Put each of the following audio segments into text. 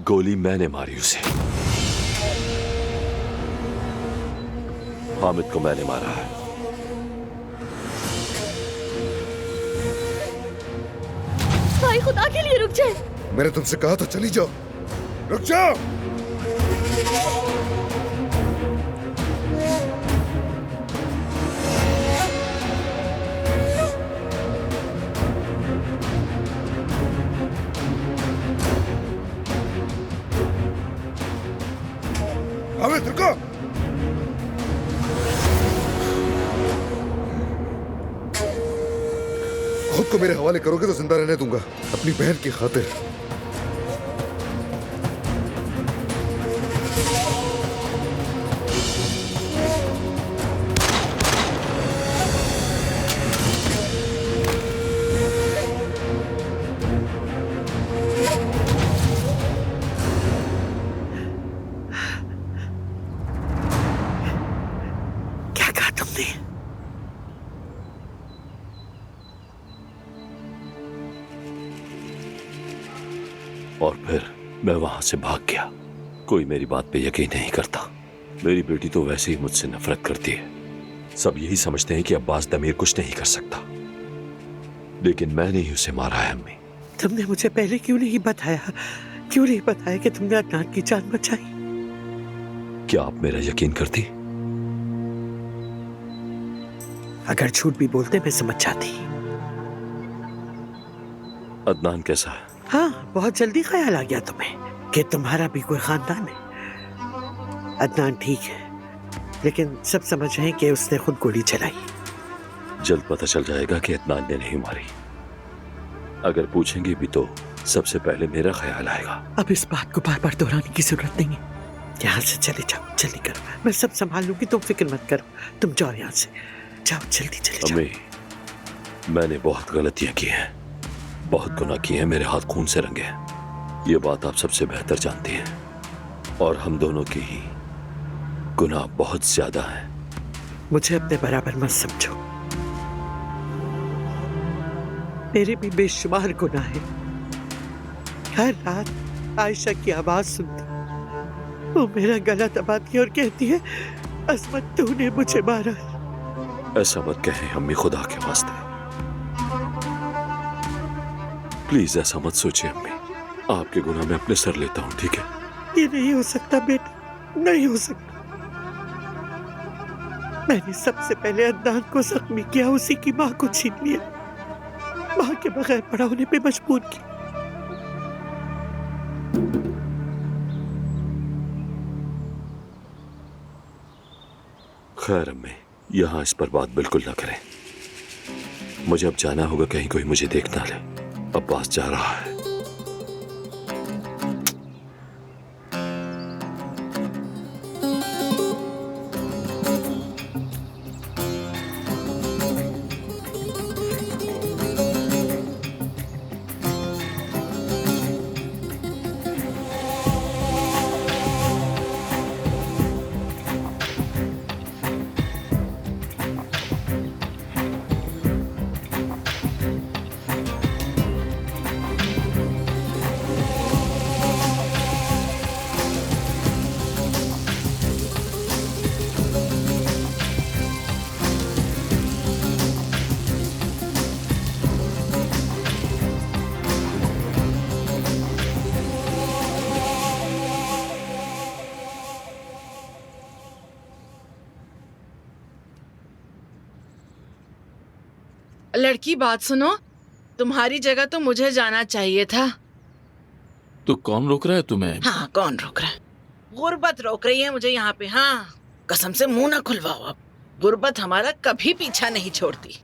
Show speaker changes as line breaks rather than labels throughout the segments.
गोली मैंने मारी उसे। हामिद को मैंने मारा है।
भाई खुदा के लिए रुक जाए।
मैंने तुमसे कहा था चली जाओ, रुक जाओ। हामिद रुको। खुद को मेरे हवाले करोगे तो जिंदा रहने दूंगा, अपनी बहन की खातिर।
क्या कहा तुमने?
और फिर मैं वहां से भाग गया। कोई मेरी बात पे यकीन नहीं करता। मेरी बेटी तो वैसे ही मुझसे नफरत करती है। सब यही समझते हैं कि अब्बास दमीर कुछ नहीं कर सकता, लेकिन मैंने ही उसे मारा है। अम्मी,
तुमने मुझे पहले क्यों नहीं बताया? क्यों नहीं बताया कि तुमने अदनान की जान बचाई?
क्या आप मेरा यकीन करती?
अगर झूठ भी बोलते मैं समझ जाती।
अदनान कैसा है?
हाँ, बहुत जल्दी ख्याल आ गया तुम्हें कि तुम्हारा भी कोई खानदान है। अदनान ठीक है, लेकिन सब समझ रहे हैं कि उसने खुद गोली चलाई।
जल्द पता चल जाएगा कि अदनान ने नहीं मारी। अगर पूछेंगे भी तो सबसे पहले मेरा ख्याल आएगा।
अब इस बात को बार बार दोहराने की जरूरत नहीं है। यहाँ से चले जाओ, जल्दी करो। मैं सब संभाल लूंगी, तुम फिक्र मत करो। तुम जाओ यहाँ से, जाओ जल्दी चले जाओ।
अम्मी, मैंने बहुत गलतियां की हैं, बहुत गुनाह किए हैं, मेरे हाथ खून से रंगे हैं। ये बात आप सबसे बेहतर जानती हैं, और हम दोनों की ही गुनाह बहुत ज्यादा हैं।
मुझे अपने बराबर मत समझो, मेरे भी बेशुमार गुनाह हैं। हर रात आयशा की आवाज सुनती, वो मेरा गला दबाती और कहती है, असमत तूने मुझे मारा।
ऐसा मत कहें अम्मी, खुदा के वास्ते प्लीज ऐसा मत सोचिए अम्मी। आपके गुनाह मैं अपने सर लेता हूँ, ठीक है?
ये नहीं हो सकता बेटा, नहीं हो सकता। मैंने सबसे पहले अदनान को जख्मी किया, उसी की माँ को छीन लिया, माँ के बगैर बड़ा होने पे मजबूर किया।
खैर अम्मी, यहाँ इस पर बात बिल्कुल ना करें। मुझे अब जाना होगा, कहीं कोई मुझे देख ना ले। अब्बास जा रहा है।
लड़की बात सुनो, तुम्हारी जगह तो मुझे जाना चाहिए था।
तो कौन रोक रहा है तुम्हें?
हाँ, कौन रोक रहा है? गुर्बत रोक रही है मुझे यहाँ पे। हाँ, कसम से मुंह ना खुलवाओ अब। गुर्बत हमारा कभी पीछा नहीं छोड़ती।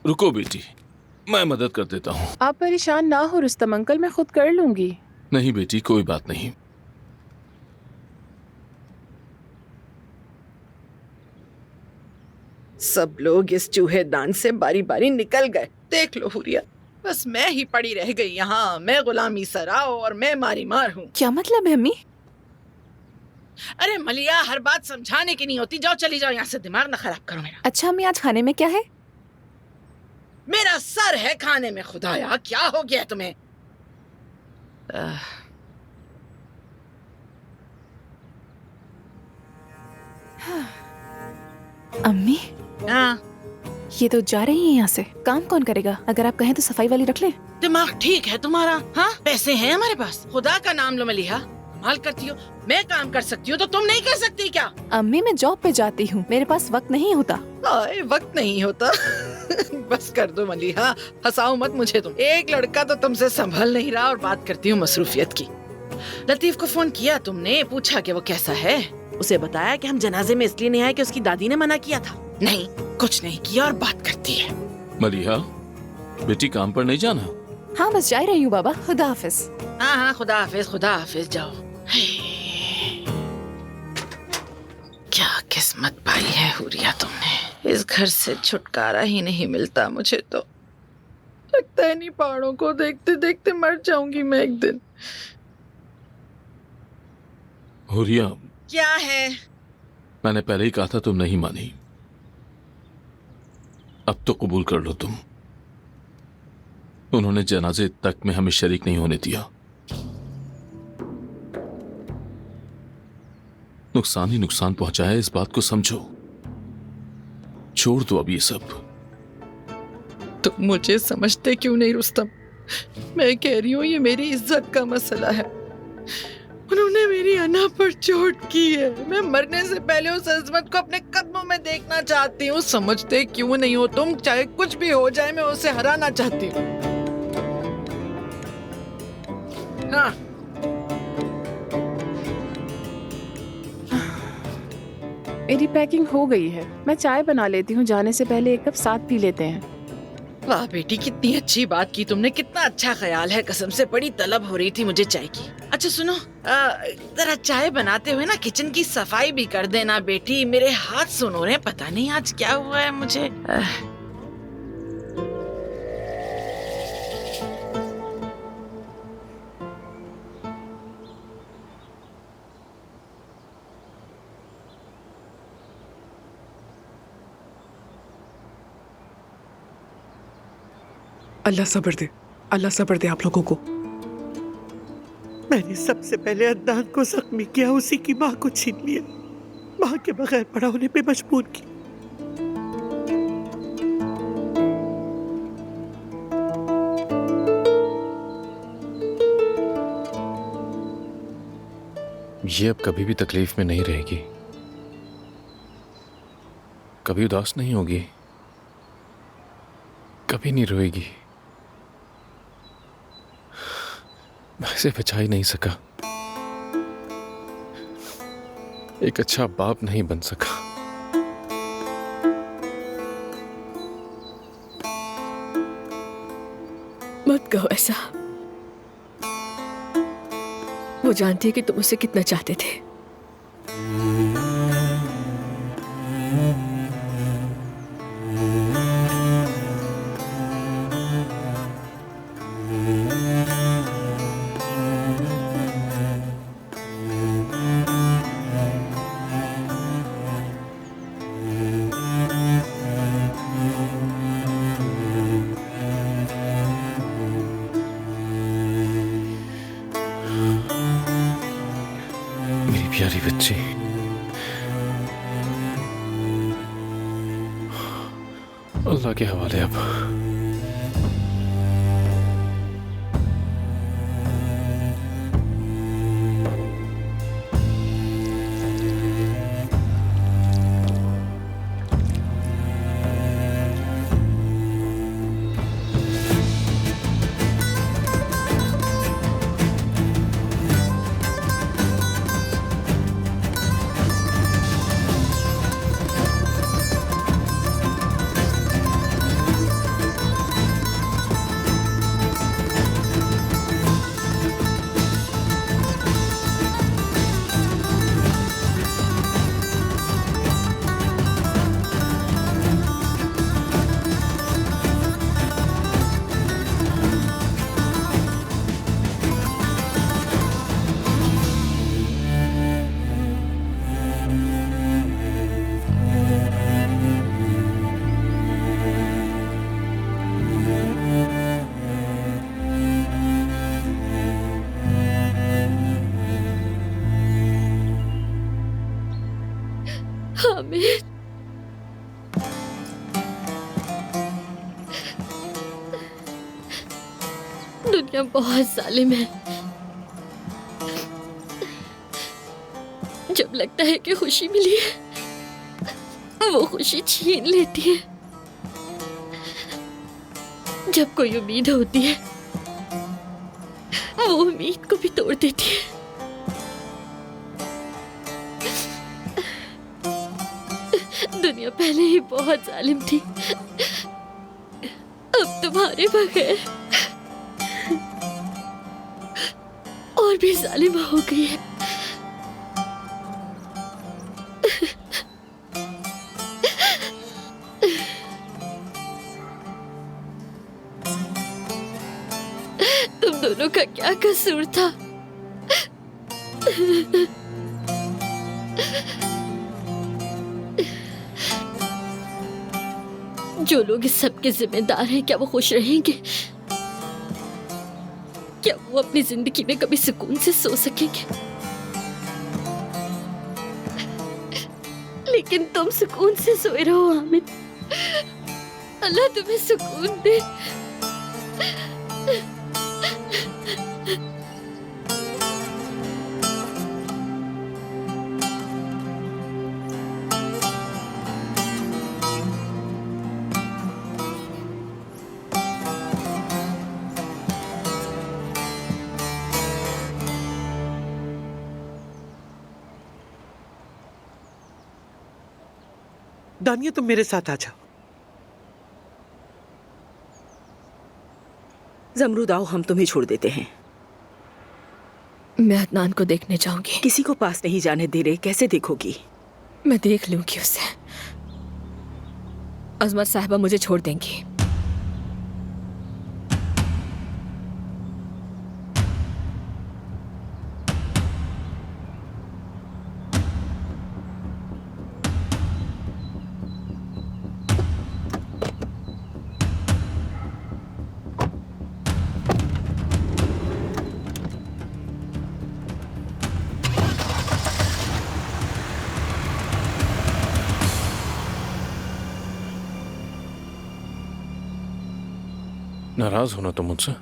रुको बेटी, मैं मदद कर देता हूँ।
आप परेशान ना हो रुस्तम अंकल, मैं खुद कर लूंगी।
नहीं बेटी, कोई बात नहीं।
सब लोग इस चूहेदान से बारी बारी निकल गए। देख लो हुरिया, बस मैं ही पड़ी रह गई यहाँ। मैं गुलामी सराओ और मैं मारी मार हूँ।
क्या मतलब है अम्मी?
अरे मलिया, हर बात समझाने की नहीं होती। जाओ, चली जाओ यहाँ से, दिमाग ना खराब करो मेरा।
अच्छा अम्मी, आज खाने में क्या है?
मेरा सर है खाने में। खुदाया, क्या हो गया तुम्हें?
अम्मी,
हाँ,
ये तो जा रही है यहाँ से। काम कौन करेगा? अगर आप कहें तो सफाई वाली रख ले।
दिमाग ठीक है तुम्हारा? हाँ, पैसे हैं हमारे पास। खुदा का नाम लो मलिहा, कमाल करती हो। मैं काम कर सकती हूँ तो तुम नहीं कर सकती क्या?
अम्मी, मैं जॉब पे जाती हूँ, मेरे पास वक्त नहीं होता।
आए, वक्त नहीं होता। बस कर दो मलिहा, हंसाओ मत मुझे तुम। एक लड़का तो तुमसे संभल नहीं रहा और बात करती हूँ मसरूफियत की। लतीफ को फोन किया तुमने? पूछा कि वो कैसा है? उसे बताया कि हम जनाजे में इसलिए नहीं आए कि उसकी दादी ने मना किया था? नहीं, कुछ नहीं किया और बात करती है।
मलिहा, बेटी काम पर नहीं जाना?
हाँ, बस जा रही हूँ बाबा। खुदा हाफिज।
हाँ हाँ, खुदा हाफिज, जाओ। क्या किस्मत पाई है हुरिया तुमने। इस घर से छुटकारा ही नहीं मिलता मुझे तो। लगता है नहीं पहाड़ों को देखते देखते मर जाऊंगी मैं एक दिन।
हुरिया,
क्या है?
मैंने पहले ही कहा था, तुम नहीं मानी। अब तो कबूल कर लो तुम। उन्होंने जनाजे तक में हमें शरीक नहीं होने दिया। नुकसान ही नुकसान पहुंचाया, इस बात को समझो। छोड़ दो अब ये सब।
तुम मुझे समझते क्यों नहीं रुस्तम? मैं कह रही हूँ ये मेरी इज्जत का मसला है। उन्होंने मेरी अना पर चोट की है। मैं मरने से पहले उस अजमत को अपने कदमों में देखना चाहती हूँ। समझते क्यों नहीं हो तुम? चाहे कुछ भी हो जाए, मैं उसे हराना चाहती हूँ। हाँ,
मेरी पैकिंग हो गई है। मैं चाय बना लेती हूँ, जाने से पहले एक कप साथ पी लेते हैं।
वाह बेटी, कितनी अच्छी बात की तुमने। कितना अच्छा ख्याल है। कसम से बड़ी तलब हो रही थी मुझे चाय की। अच्छा सुनो, जरा चाय बनाते हुए ना किचन की सफाई भी कर देना बेटी। मेरे हाथ सुन हो रहे हैं, पता नहीं आज क्या हुआ है मुझे।
अल्लाह सब्र दे, अल्लाह सब्र दे आप लोगों को। मैंने सबसे पहले अदनान को जख्मी किया, उसी की माँ को छीन लिया, माँ के बगैर बड़ा होने पे मजबूर किया।
ये अब कभी भी तकलीफ में नहीं रहेगी, कभी उदास नहीं होगी, कभी नहीं रोएगी। मैं इसे बचा ही नहीं सका, एक अच्छा बाप नहीं बन सका।
मत कहो ऐसा। वो जानती है कि तुम उसे कितना चाहते थे।
मेरी प्यारी बच्ची, अल्लाह के हवाले अब।
दुनिया बहुत जालिम है। जब लगता है कि खुशी मिली है, वो खुशी छीन लेती है। जब कोई उम्मीद होती है, वो उम्मीद को भी तोड़ देती है। दुनिया पहले ही बहुत जालिम थी, अब तुम्हारे बगैर और भी जालिम हो गई है। तुम दोनों का क्या कसूर था? जो लोग इस सब के जिम्मेदार हैं, क्या वो खुश रहेंगे? क्या वो अपनी जिंदगी में कभी सुकून से सो सकेंगे? लेकिन तुम सुकून से सोए रहो आमिर। अल्लाह तुम्हें सुकून दे।
दानिया, तुम मेरे साथ आ जाओ।
जमरूद, आओ, हम तुम्हें छोड़ देते हैं।
मैं अदनान को देखने जाऊंगी।
किसी को पास नहीं जाने दे रहे, कैसे देखोगी?
मैं देख लूंगी उसे। अजमत साहिबा मुझे छोड़ देंगी।
नाराज होना तुम मुझसे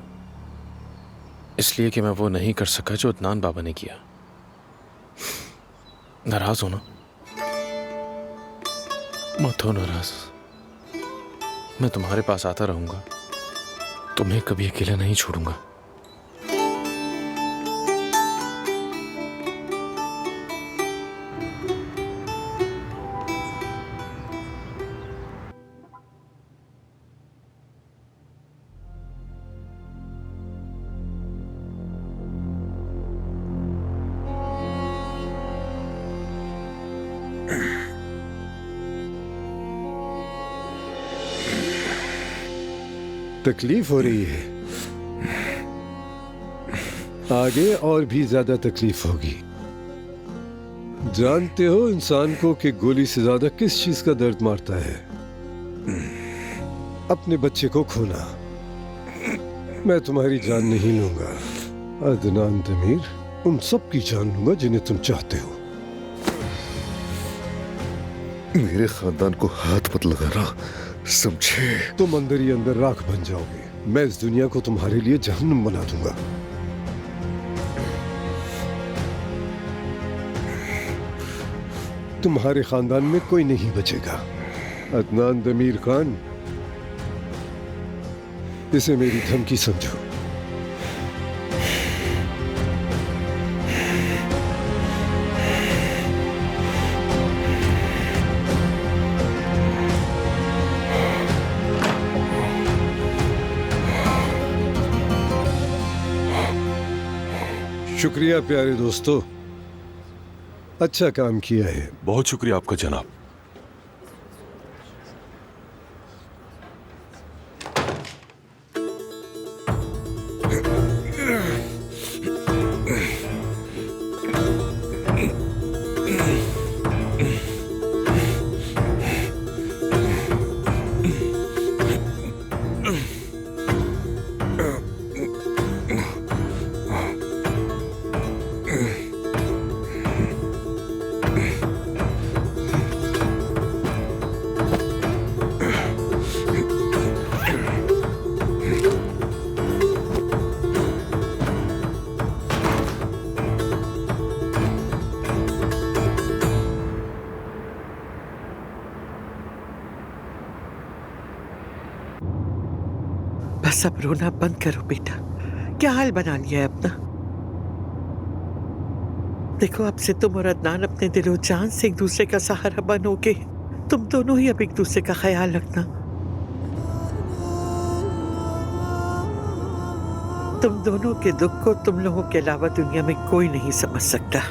इसलिए कि मैं वो नहीं कर सका जो अदनान बाबा ने किया। नाराज होना मत हो। नाराज, मैं तुम्हारे पास आता रहूंगा, तुम्हें कभी अकेला नहीं छोड़ूंगा।
तकलीफ हो रही है, आगे और भी ज्यादा तकलीफ होगी। जानते हो इंसान को कि गोली से ज्यादा किस चीज का दर्द मारता है? अपने बच्चे को खोना। मैं तुम्हारी जान नहीं लूंगा अदनान तमीर, उन सब की जान लूंगा जिन्हें तुम चाहते हो।
मेरे खानदान को हाथ मत लगाना, समझे?
तुम अंदर ही अंदर राख बन जाओगे। मैं इस दुनिया को तुम्हारे लिए जहन्नुम बना दूंगा। तुम्हारे खानदान में कोई नहीं बचेगा। अदनान दमीर खान, इसे मेरी धमकी समझो। शुक्रिया प्यारे दोस्तों, अच्छा काम किया है।
बहुत शुक्रिया आपका जनाब।
सब रोना बंद करो बेटा। क्या हाल बना लिया है अपना? देखो, अब से तुम और अदनान अपने दिलो जान से एक दूसरे का सहारा बनोगे। तुम दोनों ही अब एक दूसरे का ख्याल रखना। तुम दोनों के दुख को तुम लोगों के अलावा दुनिया में कोई नहीं समझ सकता।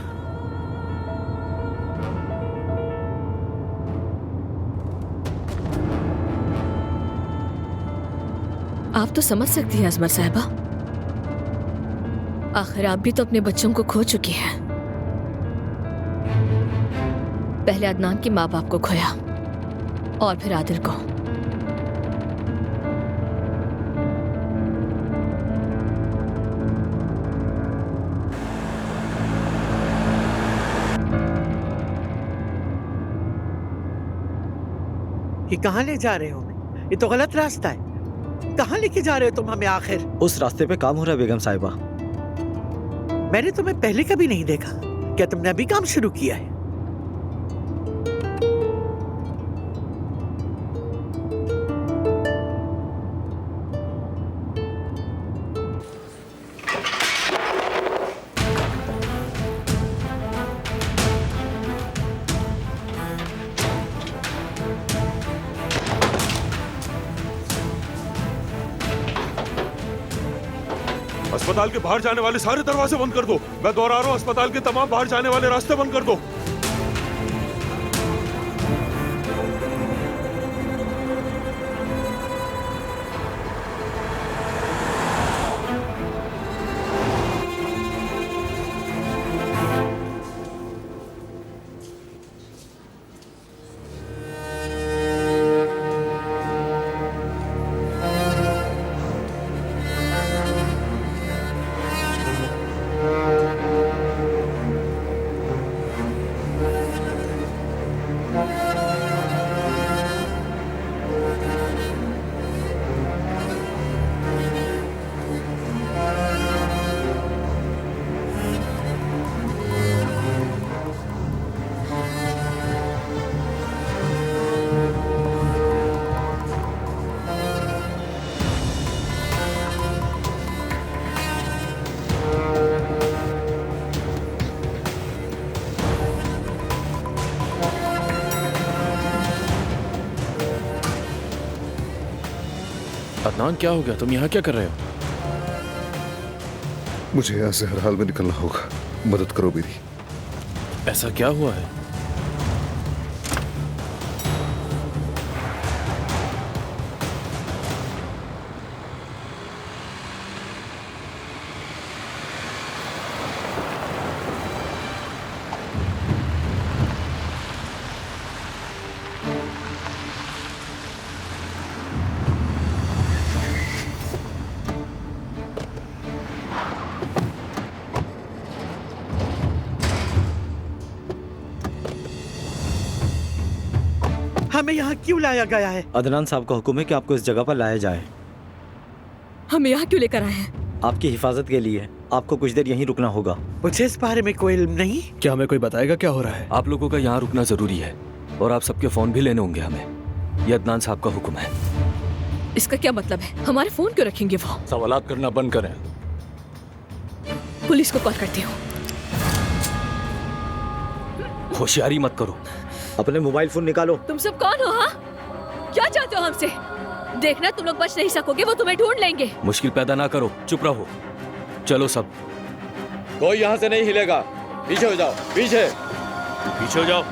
आप तो समझ सकती हैं अजमत साहिबा, आखिर आप भी तो अपने बच्चों को खो चुकी हैं। पहले अदनान के माँ बाप को खोया और फिर आदिल को।
ये कहाँ ले जा रहे हो? ये तो गलत रास्ता है। कहाँ लेके जा रहे हो तुम हमें आखिर?
उस रास्ते पे काम हो रहा है बेगम साहिबा।
मैंने तुम्हें पहले कभी नहीं देखा। क्या तुमने अभी काम शुरू किया है?
अस्पताल के बाहर जाने वाले सारे दरवाजे बंद कर दो। मैं दोहरा रहा हूं, अस्पताल के तमाम बाहर जाने वाले रास्ते बंद कर दो।
अदनान, क्या हो गया? तुम यहाँ क्या कर रहे हो?
मुझे यहाँ से हर हाल में निकलना होगा। मदद करो मेरी।
ऐसा क्या हुआ है?
हमें यहाँ क्यों लाया गया है?
अदनान साहब का हुक्म है कि आपको इस जगह पर लाया जाए।
हमें यहाँ क्यों लेकर आए हैं?
आपकी हिफाजत के लिए। आपको कुछ देर यहीं रुकना होगा।
मुझे इस बारे में कोई इल्म नहीं।
क्या हमें कोई बताएगा क्या हो रहा है? आप लोगों का यहाँ रुकना जरूरी है और आप सबके फोन भी लेने होंगे हमें। ये अदनान साहब का हुक्म है।
इसका क्या मतलब है? हमारे फोन क्यों रखेंगे वो?
सवालात करना बंद करें।
पुलिस को कॉल करती हूँ।
होशियारी मत करो।
अपने मोबाइल फोन निकालो।
तुम सब कौन हो? हाँ, क्या चाहते हो हमसे? देखना, तुम लोग बच नहीं सकोगे, वो तुम्हें ढूंढ लेंगे।
मुश्किल पैदा ना करो, चुप रहो। चलो सब।
कोई यहाँ से नहीं हिलेगा। पीछे हो जाओ, पीछे
पीछे हो जाओ।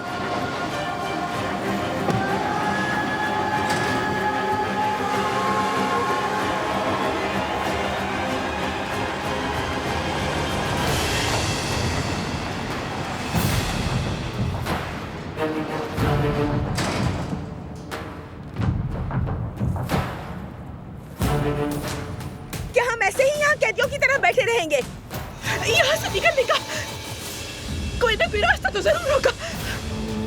क्या हम ऐसे ही यहाँ कैदियों की तरह बैठे रहेंगे? यहाँ से निकलने का कोई ना कोई रास्ता तो जरूर होगा।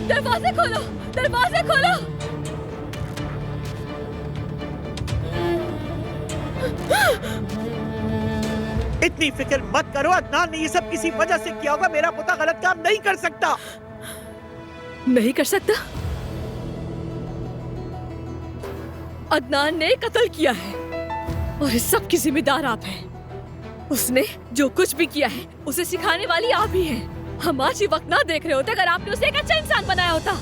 दरवाजे खोलो, दरवाजे खोलो।
इतनी फिक्र मत करो। अदनान ने ये सब किसी वजह से किया होगा। मेरा पोता गलत काम नहीं कर सकता।
नहीं कर सकता? अदनान ने कत्ल किया है।
और इस सब की जिम्मेदार आप हैं। उसने जो कुछ भी किया है उसे सिखाने वाली आप ही हैं। हम आज ही वक्त ना देख रहे होते अगर आपने उसे एक अच्छा इंसान बनाया होता।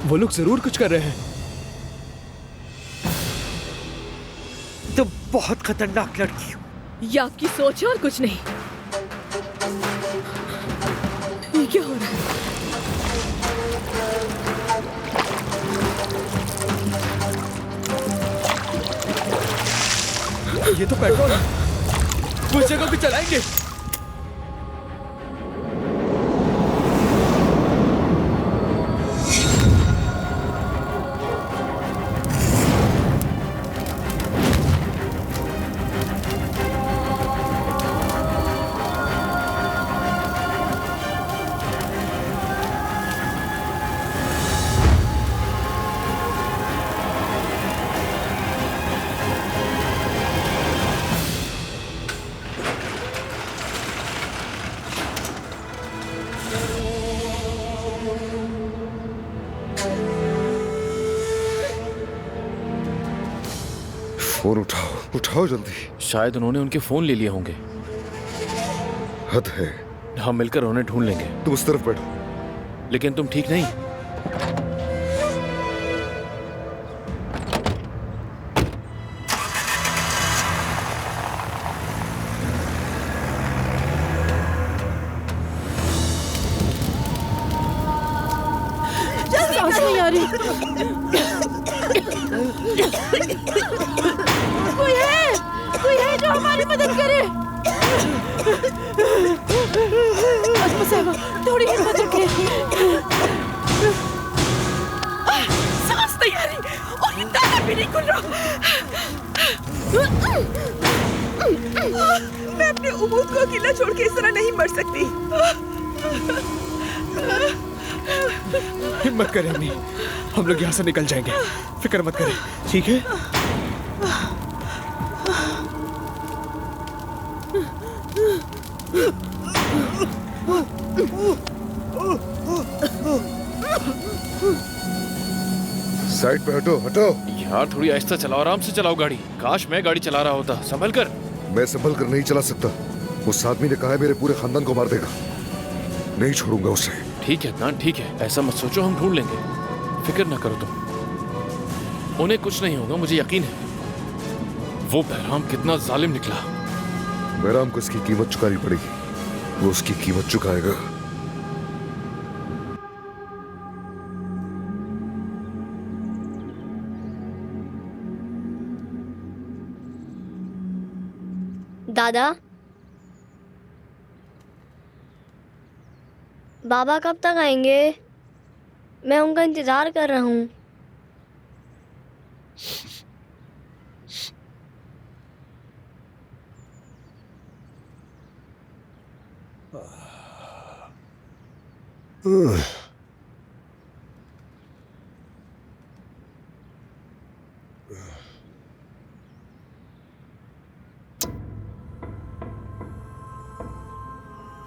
वो लोग जरूर कुछ कर रहे हैं।
तुम बहुत खतरनाक लड़की हो।
ये आपकी सोच है और कुछ नहीं। ये क्या हो रहा है?
ये तो पेट्रोल है। वो इस जगह भी चलाएंगे।
फोन उठाओ, उठाओ जल्दी।
शायद उन्होंने उनके फोन ले लिए होंगे।
हद है।
हम मिलकर उन्हें ढूंढ लेंगे।
तुम उस तरफ बैठो।
लेकिन तुम ठीक नहीं।
सांस नहीं आ रही। कोई है जो हमारी मदद करे। अस्मा साहिबा, थोड़ी हिम्मत रखें। सांस नहीं आ रही और ये दाना भी नहीं खुल रहा। मैं अपने उम्मीद को अकेला छोड़ के इस तरह नहीं मर सकती।
हिम्मत करें अम्मी, हम लोग यहाँ से निकल जाएंगे। फिक्र मत करें, ठीक है?
साइड पे हटो, हटो।
यार थोड़ी आहिस्ता चलाओ, आराम से चलाओ गाड़ी। काश मैं गाड़ी चला रहा होता। संभल कर।
मैं संभल कर नहीं चला सकता। उस आदमी ने कहा है मेरे पूरे खानदान को मार देगा। नहीं छोड़ूंगा उसे।
ठीक है अदनान, ठीक है। ऐसा मत सोचो, हम ढूंढ लेंगे। फिक्र ना करो तुम। उन्हें कुछ नहीं होगा, मुझे यकीन है। वो बहराम कितना जालिम निकला।
बहराम को इसकी कीमत चुकानी पड़ेगी। वो उसकी कीमत चुकाएगा।
दादा, बाबा कब तक आएंगे? मैं उनका इंतजार कर रहा हूँ।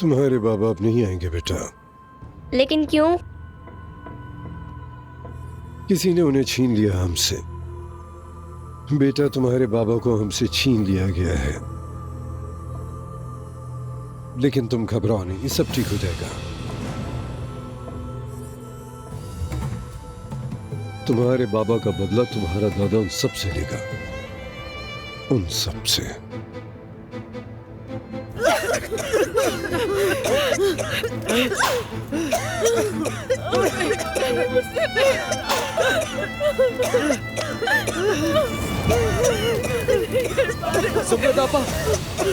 तुम्हारे बाबा अब नहीं आएंगे बेटा।
लेकिन क्यों?
किसी ने उन्हें छीन लिया हमसे। बेटा, तुम्हारे बाबा को हमसे छीन लिया गया है। लेकिन तुम घबराओ नहीं, ये सब ठीक हो जाएगा। तुम्हारे बाबा का बदला तुम्हारा दादा उन सब से लेगा। उन सब से।
सुब्रतापा,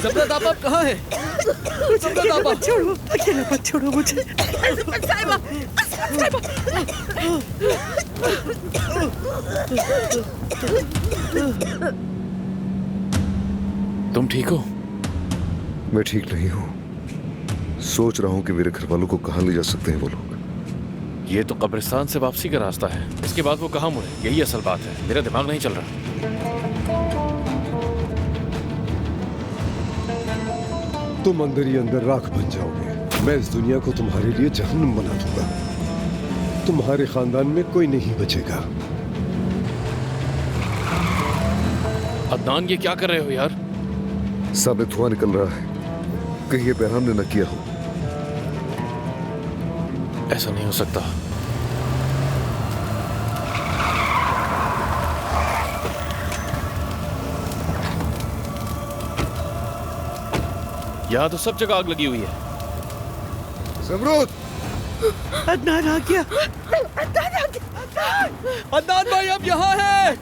सुब्रतापा कहाँ है? सुब्रतापा,
छोड़ो, अकेला मत छोड़ो मुझे।
साहिबा, साहिबा।
तुम ठीक हो?
मैं ठीक नहीं हूँ। सोच रहा हूँ कि मेरे घर वालों को कहाँ ले जा सकते हैं वो लोग।
ये तो कब्रिस्तान से वापसी का रास्ता है। इसके बाद वो कहाँ मुड़े, यही असल बात है। मेरा दिमाग नहीं चल रहा।
तुम अंदर ही अंदर राख बन जाओगे। मैं इस दुनिया को तुम्हारे लिए जहन्नुम बना दूंगा। तुम्हारे खानदान में कोई नहीं बचेगा।
अदनान, ये क्या कर रहे हो यार?
सामने धुआं निकल रहा है, कहीं ये बहराम ने न किया हो।
ऐसा नहीं हो सकता। यहाँ तो सब जगह आग लगी हुई है।
ज़मरूद!
अदनान आ गया।
अदनान भाई अब यहाँ है।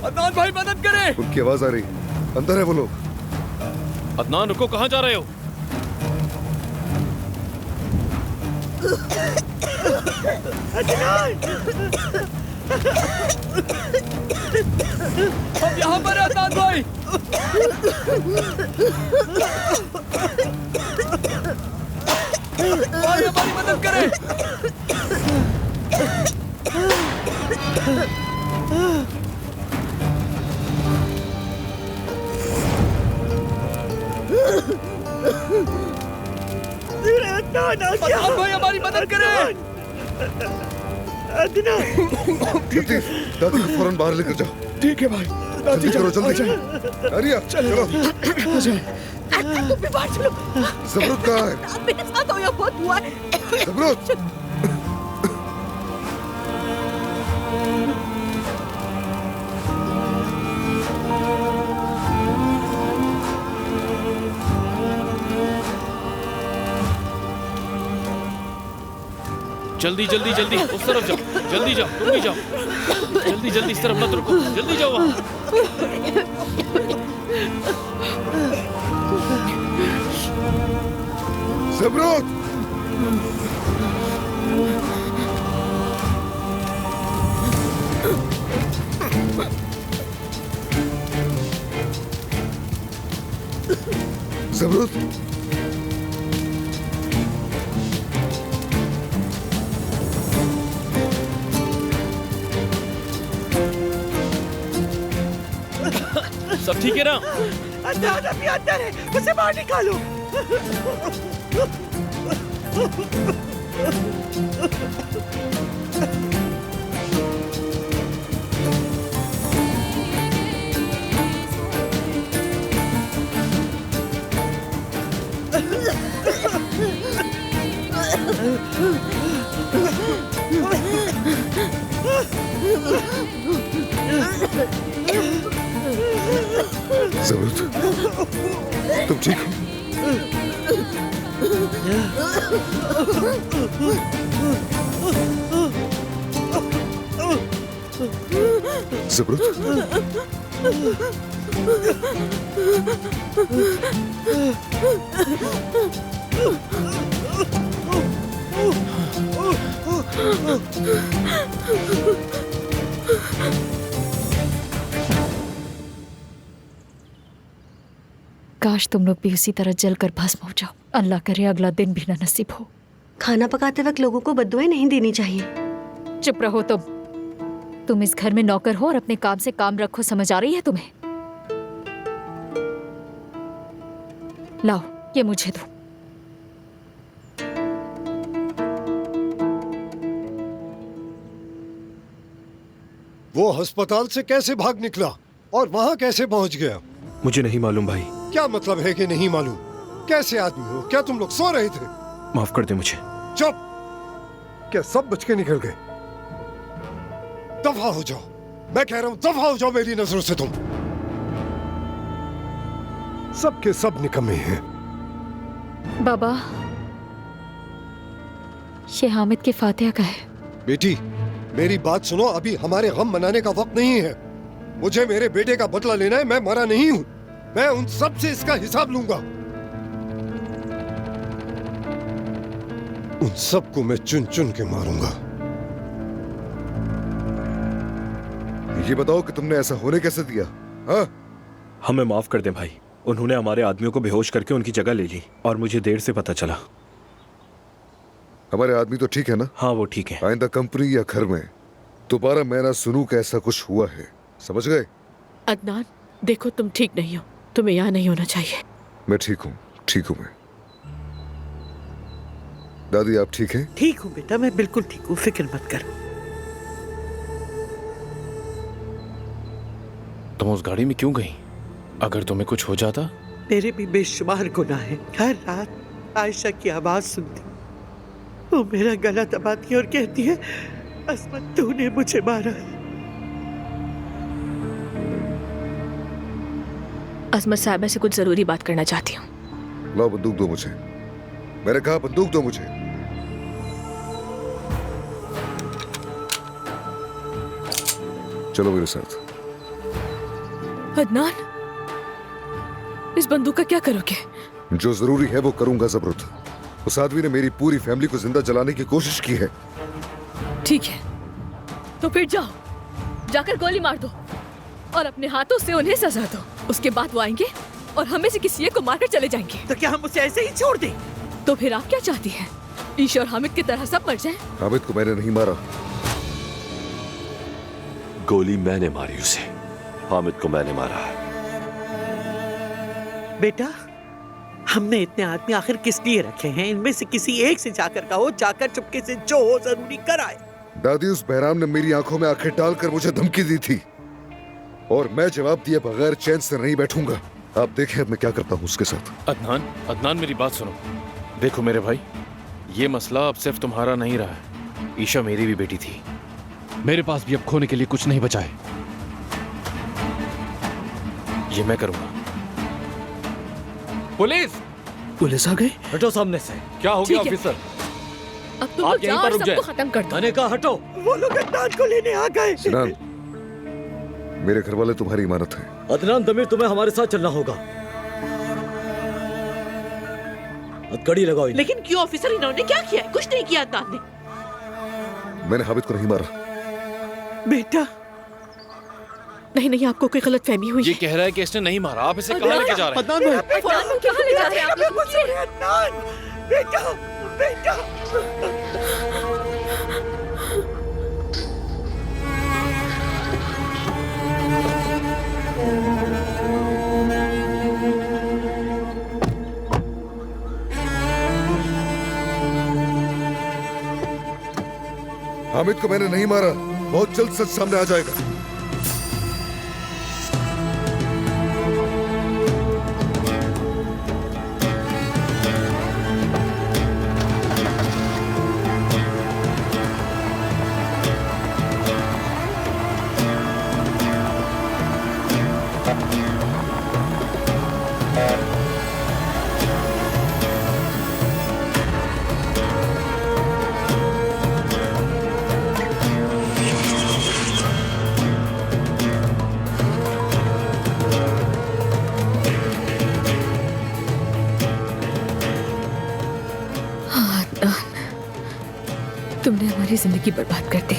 अदनान भाई मदद करें।
उनकी आवाज आ रही है, अंदर है वो लोग।
अदनान रुको, कहाँ जा रहे हो?
हम यहाँ पर हैं अदनान भाई। भाई हमारी मदद करें। अदनान भाई हमारी मदद करें।
लतीफ, दादी को फौरन बाहर लेकर जाओ।
ठीक है भाई।
जल्दी करो, जल्दी। आरिया, चलो।
तुम भी बाहर चलो।
ज़मरूद कहाँ है?
मेरे साथ हो, बहुत हुआ है।
ज़मरूद!
जल्दी जल्दी जल्दी उस तरफ जाओ, जल्दी जाओ, तुम भी जाओ, जल्दी जल्दी इस तरफ मत रुको, जल्दी जाओ वहां।
ज़मरूद! ज़मरूद!
सब ठीक है ना?
अदनान अभी अंदर है, उसे बाहर निकालो।
ज़मरूद, तुम ठीक हो? ज़मरूद,
काश तुम लोग भी उसी तरह जलकर भस्म हो जाओ। अल्लाह करे अगला दिन भी न नसीब हो।
खाना पकाते वक्त लोगों को बद्दुआएं नहीं देनी चाहिए।
चुप रहो तुम इस घर में नौकर हो और अपने काम से काम रखो, समझ आ रही है तुम्हें? लाओ ये मुझे दो।
वो अस्पताल से कैसे भाग निकला और वहां कैसे पहुंच गया?
मुझे नहीं मालूम भाई।
क्या मतलब है कि नहीं मालूम? कैसे आदमी हो? क्या तुम लोग सो रहे थे?
माफ कर दे मुझे।
चुप! क्या सब बच के निकल गए? दफा हो जाओ, मैं कह रहा हूं दफा हो जाओ मेरी नजरों से। तुम सब के सब निकम्मे हैं।
बाबा ये हामिद के फातिहा का है।
बेटी मेरी बात सुनो, अभी हमारे गम मनाने का वक्त नहीं है। मुझे मेरे बेटे का बदला लेना है। मैं मरा नहीं हूं, मैं उन सब से इसका हिसाब लूंगा। उन सबको मैं चुन चुन के मारूंगा।
ये बताओ कि तुमने ऐसा होने कैसे दिया? हाँ?
हमें माफ कर दे भाई। उन्होंने हमारे आदमियों को बेहोश करके उनकी जगह ले ली और मुझे देर से पता चला।
हमारे आदमी तो ठीक है ना?
हाँ वो ठीक है।
आइंदा कंपनी या घर में दोबारा मैं ना सुनूं कि ऐसा कुछ हुआ है, समझ गए?
अदनान देखो, तुम ठीक नहीं हो, तुम्हें यहाँ नहीं होना चाहिए।
मैं ठीक हूँ, ठीक हूँ मैं। दादी आप ठीक हैं?
ठीक हूँ बेटा, मैं बिल्कुल ठीक हूँ, फिक्र मत करो।
तुम उस गाड़ी में क्यों गई? अगर तुम्हें कुछ हो जाता?
मेरे भी बेशुमार गुनाह है। हर रात आयशा की आवाज सुनती, वो मेरा गला दबाती और कहती है, असमत तूने मुझे मारा।
असमत साहबा से कुछ जरूरी बात करना चाहती हूँ।
लाओ बंदूक दो मुझे। मैंने कहा बंदूक दो मुझे। चलो मेरे साथ।
अदनान, इस बंदूक का क्या करोगे?
जो जरूरी है वो करूंगा ज़मरुद। उस आदमी ने मेरी पूरी फैमिली को जिंदा जलाने की कोशिश की है।
ठीक है, तो फिर जाओ, जाकर गोली मार दो और अपने हाथों से उन्हें सजा दो। उसके बाद वो आएंगे और हमें से किसी एक को मारकर चले जाएंगे।
तो क्या हम उसे ऐसे ही छोड़ दें?
तो फिर आप क्या चाहती हैं? ईशा और हामिद की तरह सब मर जाएं?
हामिद को मैंने नहीं मारा।
गोली मैंने मारी उसे, हामिद को मैंने मारा है।
बेटा, हमने इतने आदमी आखिर किस लिए रखे हैं? इनमें से किसी एक से जाकर कहो, जाकर चुपके से जो हो जरूरी कराए।
दादी, उस बहराम ने मेरी आंखों में आंखें डालकर मुझे धमकी दी थी और मैं जवाब दिए बगैर चैन से नहीं बैठूंगा। आप देखें अब मैं क्या करता हूँ उसके साथ।
अदनान मेरी बात सुनो। देखो मेरे भाई, ये मसला अब सिर्फ तुम्हारा नहीं रहा है। ईशा मेरी भी बेटी थी। मेरे पास भी अब खोने के लिए कुछ नहीं बचा है। ये मैं करूंगा।
पुलिस आ गई?
हटो सामने से।
क्या हो गया
ठीक है।
ऑफिसर?
अब तुम
आप
लोग
यहीं
जाओ
पर
और
रुक
सबको
जाएं।
खत्म कर दो।
मैंने कहा हटो।
वो लोग अदनान को लेने आ गए।
सिनान, मेरे घर वाले तुम्हारी इमानत है।
अदनान दमीर, तुम्हें हमारे साथ चलना होगा। हथकड़ी लगाओ इन्हें।
लेकिन क्यों ऑफिसर, इन्होंने क्या किया है? कुछ नहीं किया अदनान ने।
मैंने हामिद को नहीं मारा।
बेटा,
नहीं नहीं, आपको कोई गलत फहमी हुई
ये
है।
कह रहा है कि इसने नहीं मारा। आप इसे कहाँ लेके जा रहे हैं?
मेरा बेटा,
अदनान को कहाँ ले जा रहे हैं आप लोग?
मेरा अदनान, बेटा, बेटा।
हामिद को मैंने नहीं मारा। बहुत जल्द सच सामने आ जाएगा।
तुमने हमारी जिंदगी बर्बाद कर दी।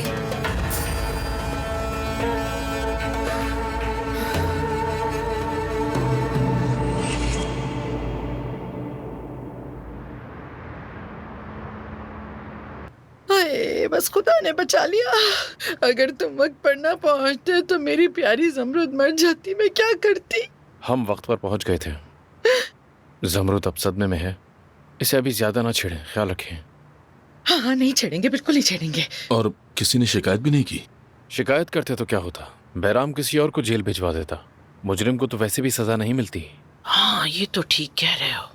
हाय, बस खुदा ने बचा लिया। अगर तुम वक्त पर ना पहुंचते तो मेरी प्यारी जमरुद मर जाती। मैं क्या करती?
हम वक्त पर पहुंच गए थे। जमरुद अब सदमे में है। इसे अभी ज्यादा ना छेड़ें, ख्याल रखें।
हाँ हाँ, नहीं छेड़ेंगे, बिल्कुल नहीं छेड़ेंगे।
और किसी ने शिकायत भी नहीं की?
शिकायत करते तो क्या होता? बैराम किसी और को जेल भिजवा देता। मुजरिम को तो वैसे भी सजा नहीं मिलती।
हाँ, ये तो ठीक कह रहे हो।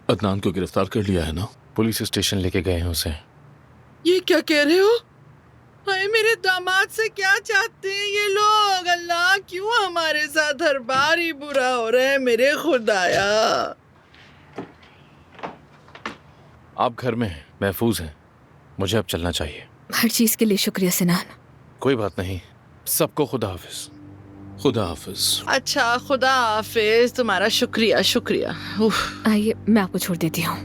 अदनान को गिरफ्तार कर लिया है ना?
पुलिस स्टेशन लेके गए हैं उसे।
ये क्या कह रहे हो? हाय, मेरे दामाद से क्या चाहते हैं ये लोग? अल्लाह, क्यों हमारे साथ हर बार ही बुरा हो रहा है मेरे खुदाया।
आप घर में हैं, महफूज हैं। मुझे अब चलना चाहिए।
हर चीज के लिए शुक्रिया सिनान।
कोई बात नहीं, सबको खुदा हाफिज।
खुदा हाफिज।
अच्छा, खुदा हाफिज। तुम्हारा शुक्रिया शुक्रिया।
आइए, मैं आपको छोड़ देती हूँ।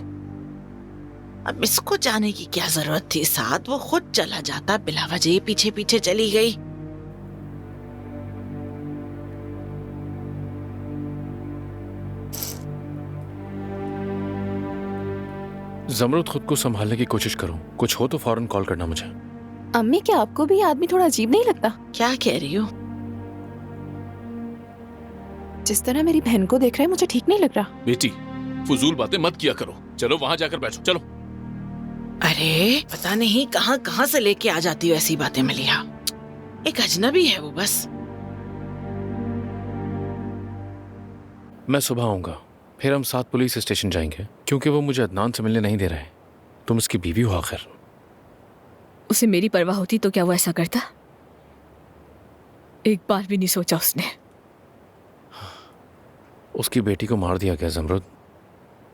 अब इसको जाने की क्या जरूरत थी? साथ वो खुद चला जाता, बिला वजह पीछे पीछे चली गई।
जमरुद, खुद को संभालने की कोशिश करो। कुछ हो तो फौरन कॉल करना मुझे।
अम्मी, क्या आपको भी ये आदमी थोड़ा अजीब नहीं लगता?
क्या कह रही हो?
जिस तरह मेरी बहन को देख रहे हैं, मुझे ठीक नहीं लग रहा।
बेटी, फजूल बातें मत किया करो। चलो वहां जाकर बैठो, चलो।
अरे, पता नहीं कहां कहां से लेके आ जाती हो ऐसी बातें। मलिहा एक अजनबी है वो, बस।
मैं सुबह आऊँगा, फिर हम साथ पुलिस स्टेशन जाएंगे, क्योंकि वो मुझे अदनान से मिलने नहीं दे रहे। तुम उसकी बीवी हो आखिर।
उसे मेरी परवाह होती तो क्या वो ऐसा करता? एक बार भी नहीं सोचा उसने।
उसकी बेटी को मार दिया क्या ज़मरुद?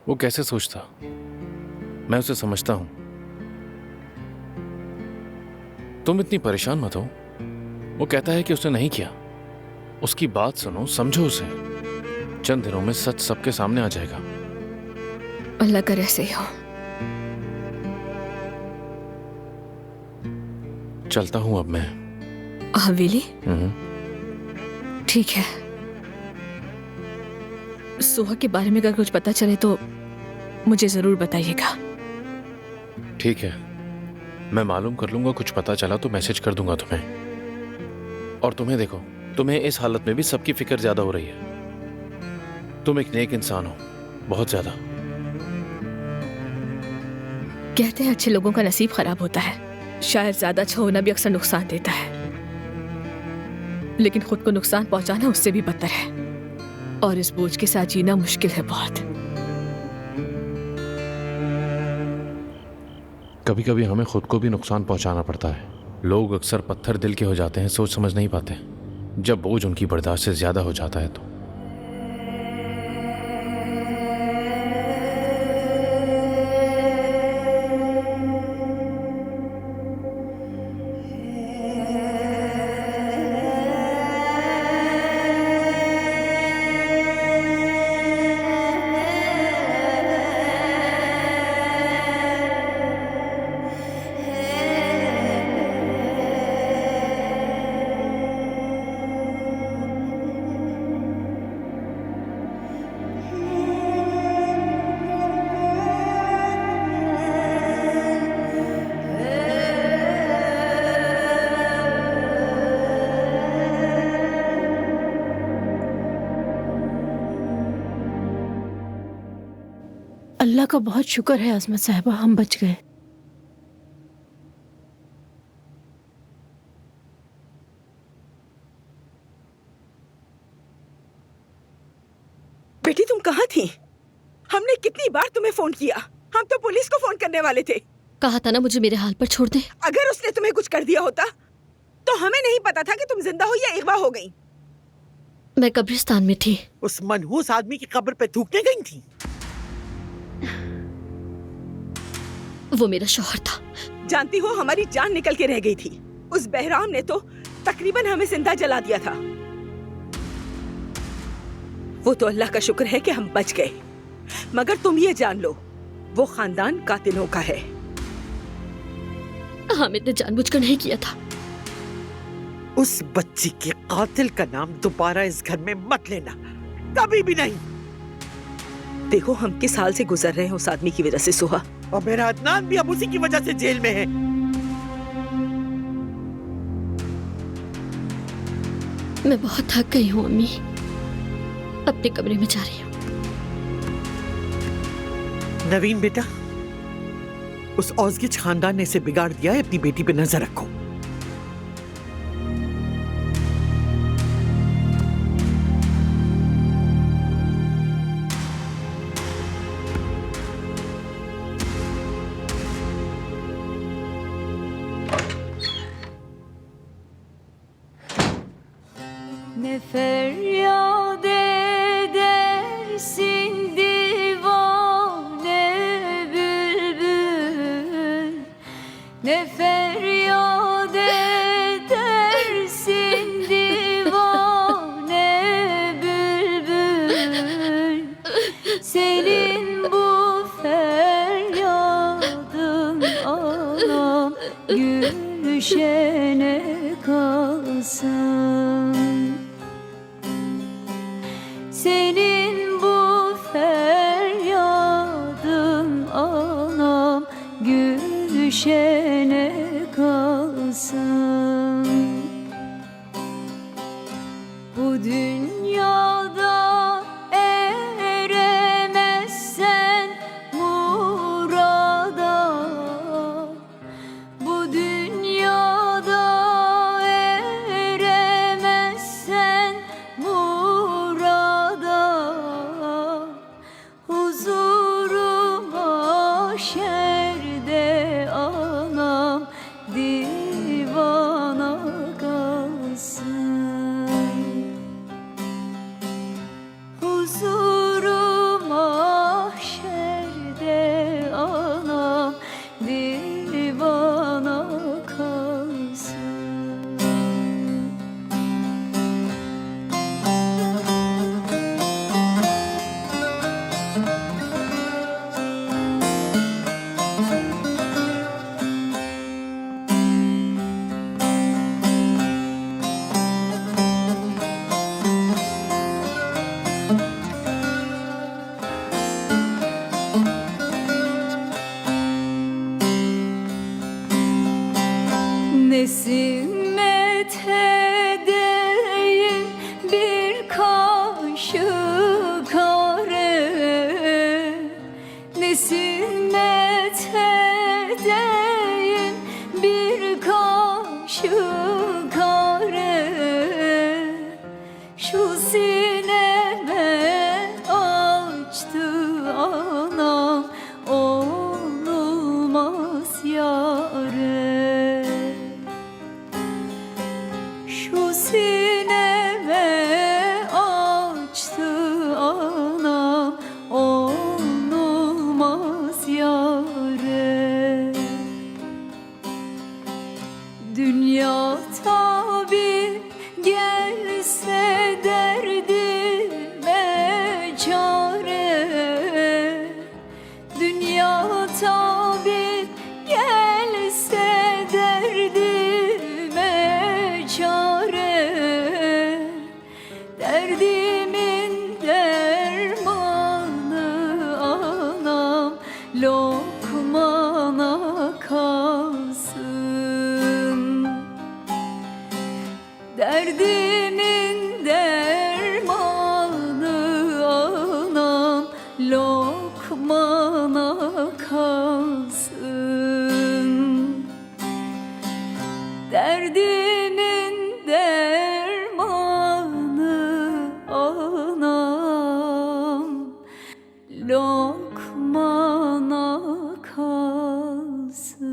वो कैसे सोचता? मैं उसे समझता हूं। तुम इतनी परेशान मत हो। वो कहता है कि उसने नहीं किया। उसकी बात सुनो, समझो उसे। चंद दिनों में सच सबके सामने आ जाएगा।
अल्लाह करे ऐसे ही हो।
चलता हूं अब मैं।
हवेली? ठीक है। सुहा के बारे में अगर कुछ पता चले तो मुझे जरूर बताइएगा।
ठीक है, मैं मालूम कर लूंगा। कुछ पता चला तो मैसेज कर दूंगा तुम्हें। और तुम्हें देखो, तुम्हें इस हालत में भी सबकी फिक्र ज्यादा हो रही है। तुम एक नेक इंसान हो, बहुत ज्यादा।
कहते हैं अच्छे लोगों का नसीब खराब होता है। शायद ज्यादा अच्छा होना भी अक्सर नुकसान देता है, लेकिन खुद को नुकसान पहुंचाना उससे भी बदतर है। और इस बोझ के साथ जीना मुश्किल है बहुत।
कभी कभी हमें खुद को भी नुकसान पहुंचाना पड़ता है। लोग अक्सर पत्थर दिल के हो जाते हैं, सोच समझ नहीं पाते। जब बोझ उनकी बर्दाश्त से ज्यादा हो जाता है तो।
अल्लाह का बहुत शुक्र है अजमत साहिबा, हम बच गए।
बेटी तुम कहाँ थी? हमने कितनी बार तुम्हें फोन किया। हम तो पुलिस को फोन करने वाले थे।
कहा था ना मुझे मेरे हाल पर छोड़ दे।
अगर उसने तुम्हें कुछ कर दिया होता तो हमें नहीं पता था कि तुम जिंदा हो या अगवा हो गई।
मैं कब्रिस्तान में थी।
उस मनहूस आदमी की कब्र पे थूकने गई थी।
वो मेरा शौहर था।
जानती हो, हमारी जान निकल के रह गई थी। उस बहराम ने तो तकरीबन हमें जिंदा जला दिया था। वो तो अल्लाह का शुक्र है कि हम बच गए। मगर तुम ये जान लो, वो खानदान कातिलों का है।
हामिद ने जानबूझकर नहीं किया था।
उस बच्ची के कातिल का नाम दोबारा इस घर में मत लेना, कभी भी नहीं। देखो हम किस हाल से गुजर रहे हैं उस आदमी की वजह से सुहा, और मेरा अदनान भी अब उसी की वजह से जेल में है।
मैं बहुत थक गई हूँ अम्मी, अपने कमरे में जा रही हूँ।
नवीन बेटा, उस औजगिच खानदान ने इसे बिगाड़ दिया है। अपनी बेटी पे नजर रखो।
Ne feryat edersin divane bülbül, ne feryat edersin divane bülbül, senin bu feryadın anam gülşene kalsın. Senin bu feryadın anam gülşene kalsın. Bu dünyada eremezsen murada, bu dünyada eremezsen murada, şu sineme açtı anam, olmaz yâre. Şu sineme açtı anam, olmaz yâre. Dünya tabi gelse derdime çare. Dünya tabi gelse derdime çare. Derdimin dermanı anam, lokmana kalsın. Derdimin dermanı anam, lokmana kalsın. Derdimin dermanı anam, lokmana kalsın.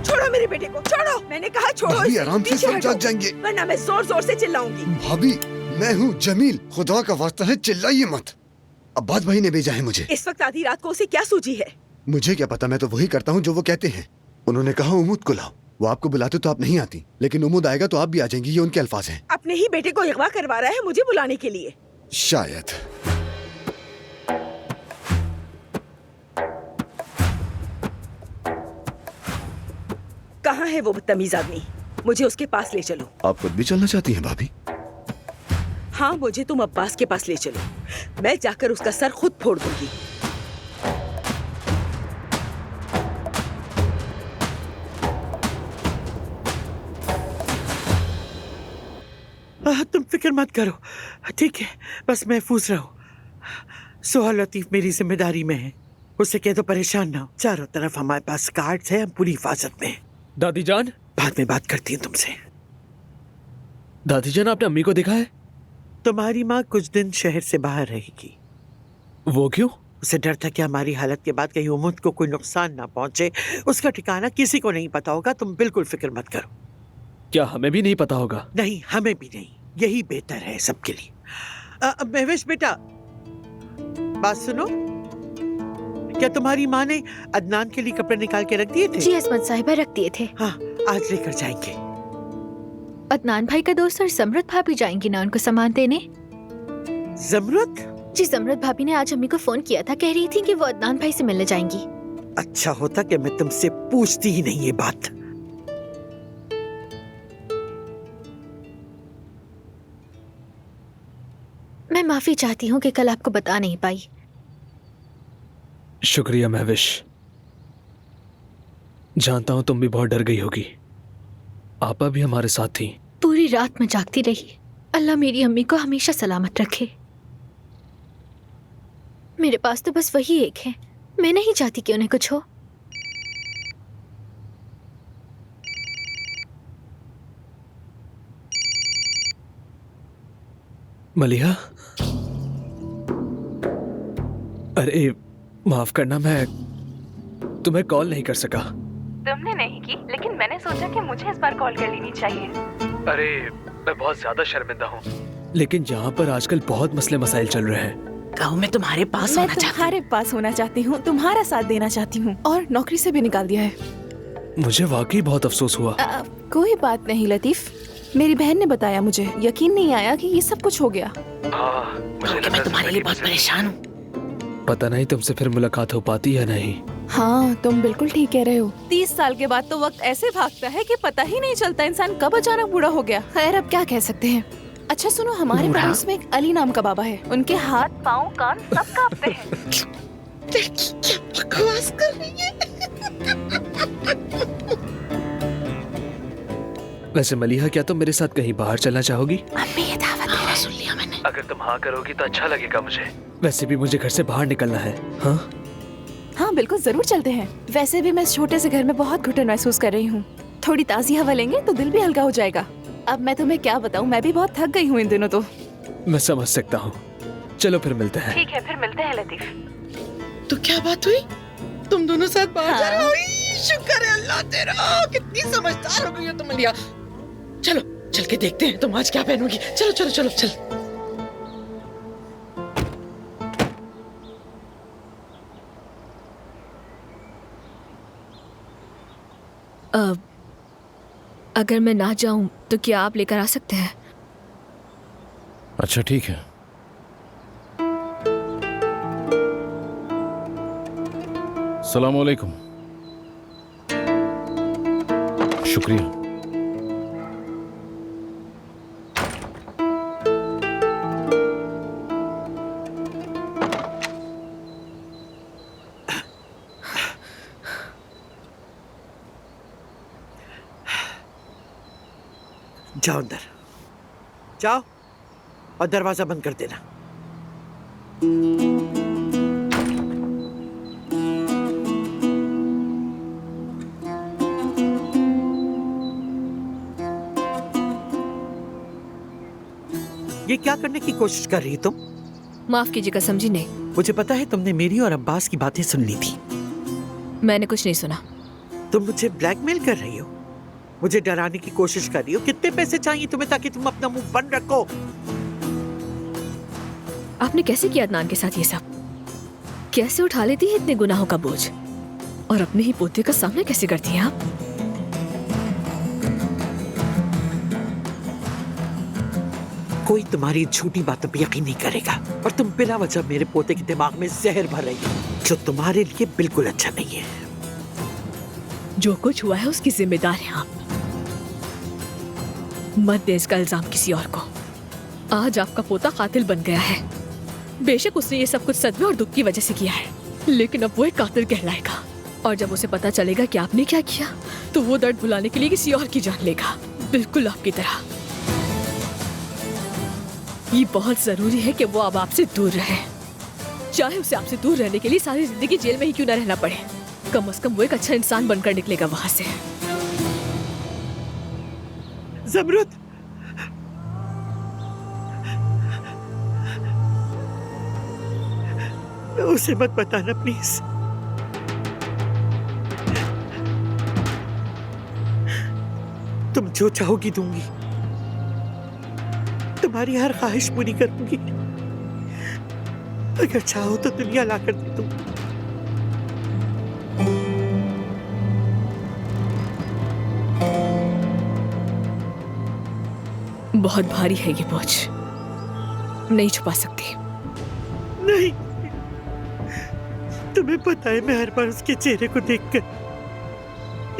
छोड़ो मेरे बेटे को, छोड़ो। मैंने कहा छोड़ो
भाभी
इसे,
आराम से
पीछे
सब
हटो,
जाग जाएंगे।
वरना मैं जोर जोर से चिल्लाऊंगी।
भाभी मैं हूँ जमील, खुदा का वास्ता है चिल्लाइए मत। अब्बास भाई ने भेजा है मुझे।
इस वक्त आधी रात को उसे क्या सूझी है?
मुझे क्या पता, मैं तो वही करता हूँ जो वो कहते हैं। उन्होंने कहा उमुद को लाओ, वो आपको बुलाते तो आप नहीं आती, लेकिन उमुद आएगा तो आप भी आ जाएंगी, ये उनके अल्फाज हैं।
अपने ही बेटे को अगवा करवा रहा है मुझे बुलाने के लिए।
शायद।
कहाँ है वो बदतमीज आदमी? मुझे उसके पास ले चलो।
आप खुद भी चलना चाहती हैं भाभी?
हाँ, मुझे तुम अब्बास के पास ले चलो। मैं जाकर उसका सर खुद फोड़ दूंगी। तुम फिक्र मत करो, ठीक है? बस महफूज रहो। सुहा लतीफ मेरी जिम्मेदारी में है, उसे कह दो परेशान ना हो। चारों तरफ हमारे पास गार्ड्स हैं, हम पूरी हिफाजत में हैं।
दादी जान,
बाद में बात करती हूँ तुमसे।
दादी जान, आपने अम्मी को देखा है?
तुम्हारी माँ कुछ दिन शहर से बाहर रहेगी।
वो क्यों?
उसे डर था कि हमारी हालत के बाद कहीं उम्मत को कोई नुकसान ना पहुंचे। उसका ठिकाना किसी को नहीं पता होगा। तुम बिल्कुल फिक्र मत करो।
क्या हमें भी नहीं पता होगा?
नहीं, हमें भी नहीं। यही बेहतर है सबके लिए। महवेश बेटा, बात सुनो। क्या तुम्हारी माँ ने अदनान के लिए कपड़े निकाल के रख दिए थे?
जी असमत साहिबा, रख दिए थे।
हाँ, आज लेकर जाएंगे।
अदनान भाई का दोस्त और जमरत भाभी जाएंगी ना उनको सामान देने।
जमरत?
जी, जमरत भाभी ने आज अम्मी को फोन किया था, कह रही थी कि वो अदनान भाई से मिलने जाएंगी।
अच्छा होता कि मैं तुमसे पूछती ही नहीं ये बात।
मैं माफी चाहती हूँ कि कल आपको बता नहीं पाई।
शुक्रिया महविश। जानता हूँ तुम भी बहुत डर गई होगी। आपा भी हमारे साथ थी।
पूरी रात में जागती रही। अल्लाह मेरी अम्मी को हमेशा सलामत रखे। मेरे पास तो बस वही एक है। मैं नहीं चाहती कि उन्हें कुछ हो।
मलिहा, अरे माफ करना, मैं तुम्हें कॉल नहीं कर सका।
तुमने नहीं की, लेकिन मैंने सोचा कि मुझे इस बार कॉल कर लेनी चाहिए।
अरे मैं बहुत ज्यादा शर्मिंदा हूँ, लेकिन यहाँ पर आजकल बहुत मसले मसाइल चल रहे हैं।
गाँव में तुम्हारे पास
मैं तुम्हारे पास होना चाहती हूँ, तुम्हारा साथ देना चाहती हूँ, और नौकरी से भी निकाल दिया है।
मुझे वाकई बहुत अफसोस हुआ।
कोई बात नहीं लतीफ, मेरी बहन ने बताया, मुझे यकीन नहीं आया कि ये सब कुछ हो गया।
मैं तुम्हारे लिए बहुत परेशान हूँ।
पता नहीं तुमसे फिर मुलाकात हो पाती है नहीं।
हाँ, तुम बिल्कुल ठीक कह रहे हो। 30 साल के बाद तो वक्त ऐसे भागता है कि पता ही नहीं चलता इंसान कब अचानक बूढ़ा हो गया। खैर, अब क्या कह सकते हैं। अच्छा सुनो, हमारे पड़ोस में एक अली नाम का बाबा है, उनके हाथ पाँव कान सब कांपते हैं।
क्या बकवास कर रही है?
वैसे मलिहा, क्या तुम मेरे साथ कहीं बाहर चलना चाहोगी?
अम्मी ये दावत दे रही।
सुन लिया मैंने।
अगर तुम हाँ करोगी तो अच्छा लगेगा मुझे। वैसे भी मुझे घर से बाहर निकलना है। हाँ
हाँ बिल्कुल, जरूर चलते हैं। वैसे भी मैं इस छोटे से घर में बहुत घुटन महसूस कर रही हूँ। थोड़ी ताज़ी हवा लेंगे तो दिल भी हल्का हो जाएगा। अब मैं तुम्हें क्या बताऊँ, मैं भी बहुत थक गई हूँ इन दिनों तो।
मैं समझ सकता हूँ। चलो फिर मिलते हैं।
ठीक है, फिर मिलते हैं लतीफ।
तो क्या बात हुई? तुम दोनों साथ बाहर जा रहे हो? शुक्र है अल्लाह तेरा, कितनी समझदार हो गई हो तुम मलिहा। चलो चल के देखते हैं तुम आज क्या पहनोगी। चलो चलो चलो चल।
अगर मैं ना जाऊं तो क्या आप लेकर आ सकते हैं?
अच्छा ठीक है। अस्सलाम वालेकुम। शुक्रिया।
जाओ अंदर जाओ और दरवाजा बंद कर देना। ये क्या करने की कोशिश कर रही तुम?
माफ कीजिएगा, समझी नहीं।
मुझे पता है तुमने मेरी और अब्बास की बातें सुन ली थी।
मैंने कुछ नहीं सुना।
तुम मुझे ब्लैकमेल कर रही हो, मुझे डराने की कोशिश कर रही हो। कितने पैसे चाहिए तुम्हें ताकि तुम अपना मुंह बंद रखो?
आपने कैसे किया अदनान के साथ ये सब? कैसे उठा लेती है इतने गुनाहों का बोझ, और अपने ही पोते का सामना कैसे करती हैं आप?
कोई तुम्हारी झूठी बातों पर यकीन नहीं करेगा, और तुम बिना वजह मेरे पोते के दिमाग में जहर भर रही हो, जो तुम्हारे लिए बिल्कुल अच्छा नहीं है।
जो कुछ हुआ है उसकी जिम्मेदार हैं आप। मत दे इसका इल्जाम किसी और को। आज आपका पोता कातिल बन गया है। बेशक उसने ये सब कुछ सदमे और दुख की वजह से किया है, लेकिन अब वो एक कातिल कहलाएगा। और जब उसे पता चलेगा कि आपने क्या किया, तो वो दर्द भुलाने के लिए किसी और की जान लेगा, बिल्कुल आपकी तरह। ये बहुत जरूरी है कि वो अब आपसे दूर रहे, चाहे उसे आपसे दूर रहने के लिए सारी जिंदगी जेल में ही क्यों न रहना पड़े। कम से कम वो एक अच्छा इंसान बनकर निकलेगा वहां से।
ज़मरुद, उसे मत बताना प्लीज। तुम जो चाहोगी दूंगी, तुम्हारी हर ख्वाहिश पूरी करूंगी। अगर चाहो तो दुनिया लाकर दे दूंगी।
बहुत भारी है ये बोझ, नहीं छुपा सकती।
नहीं, तुम्हें पता है मैं हर बार उसके चेहरे को देखकर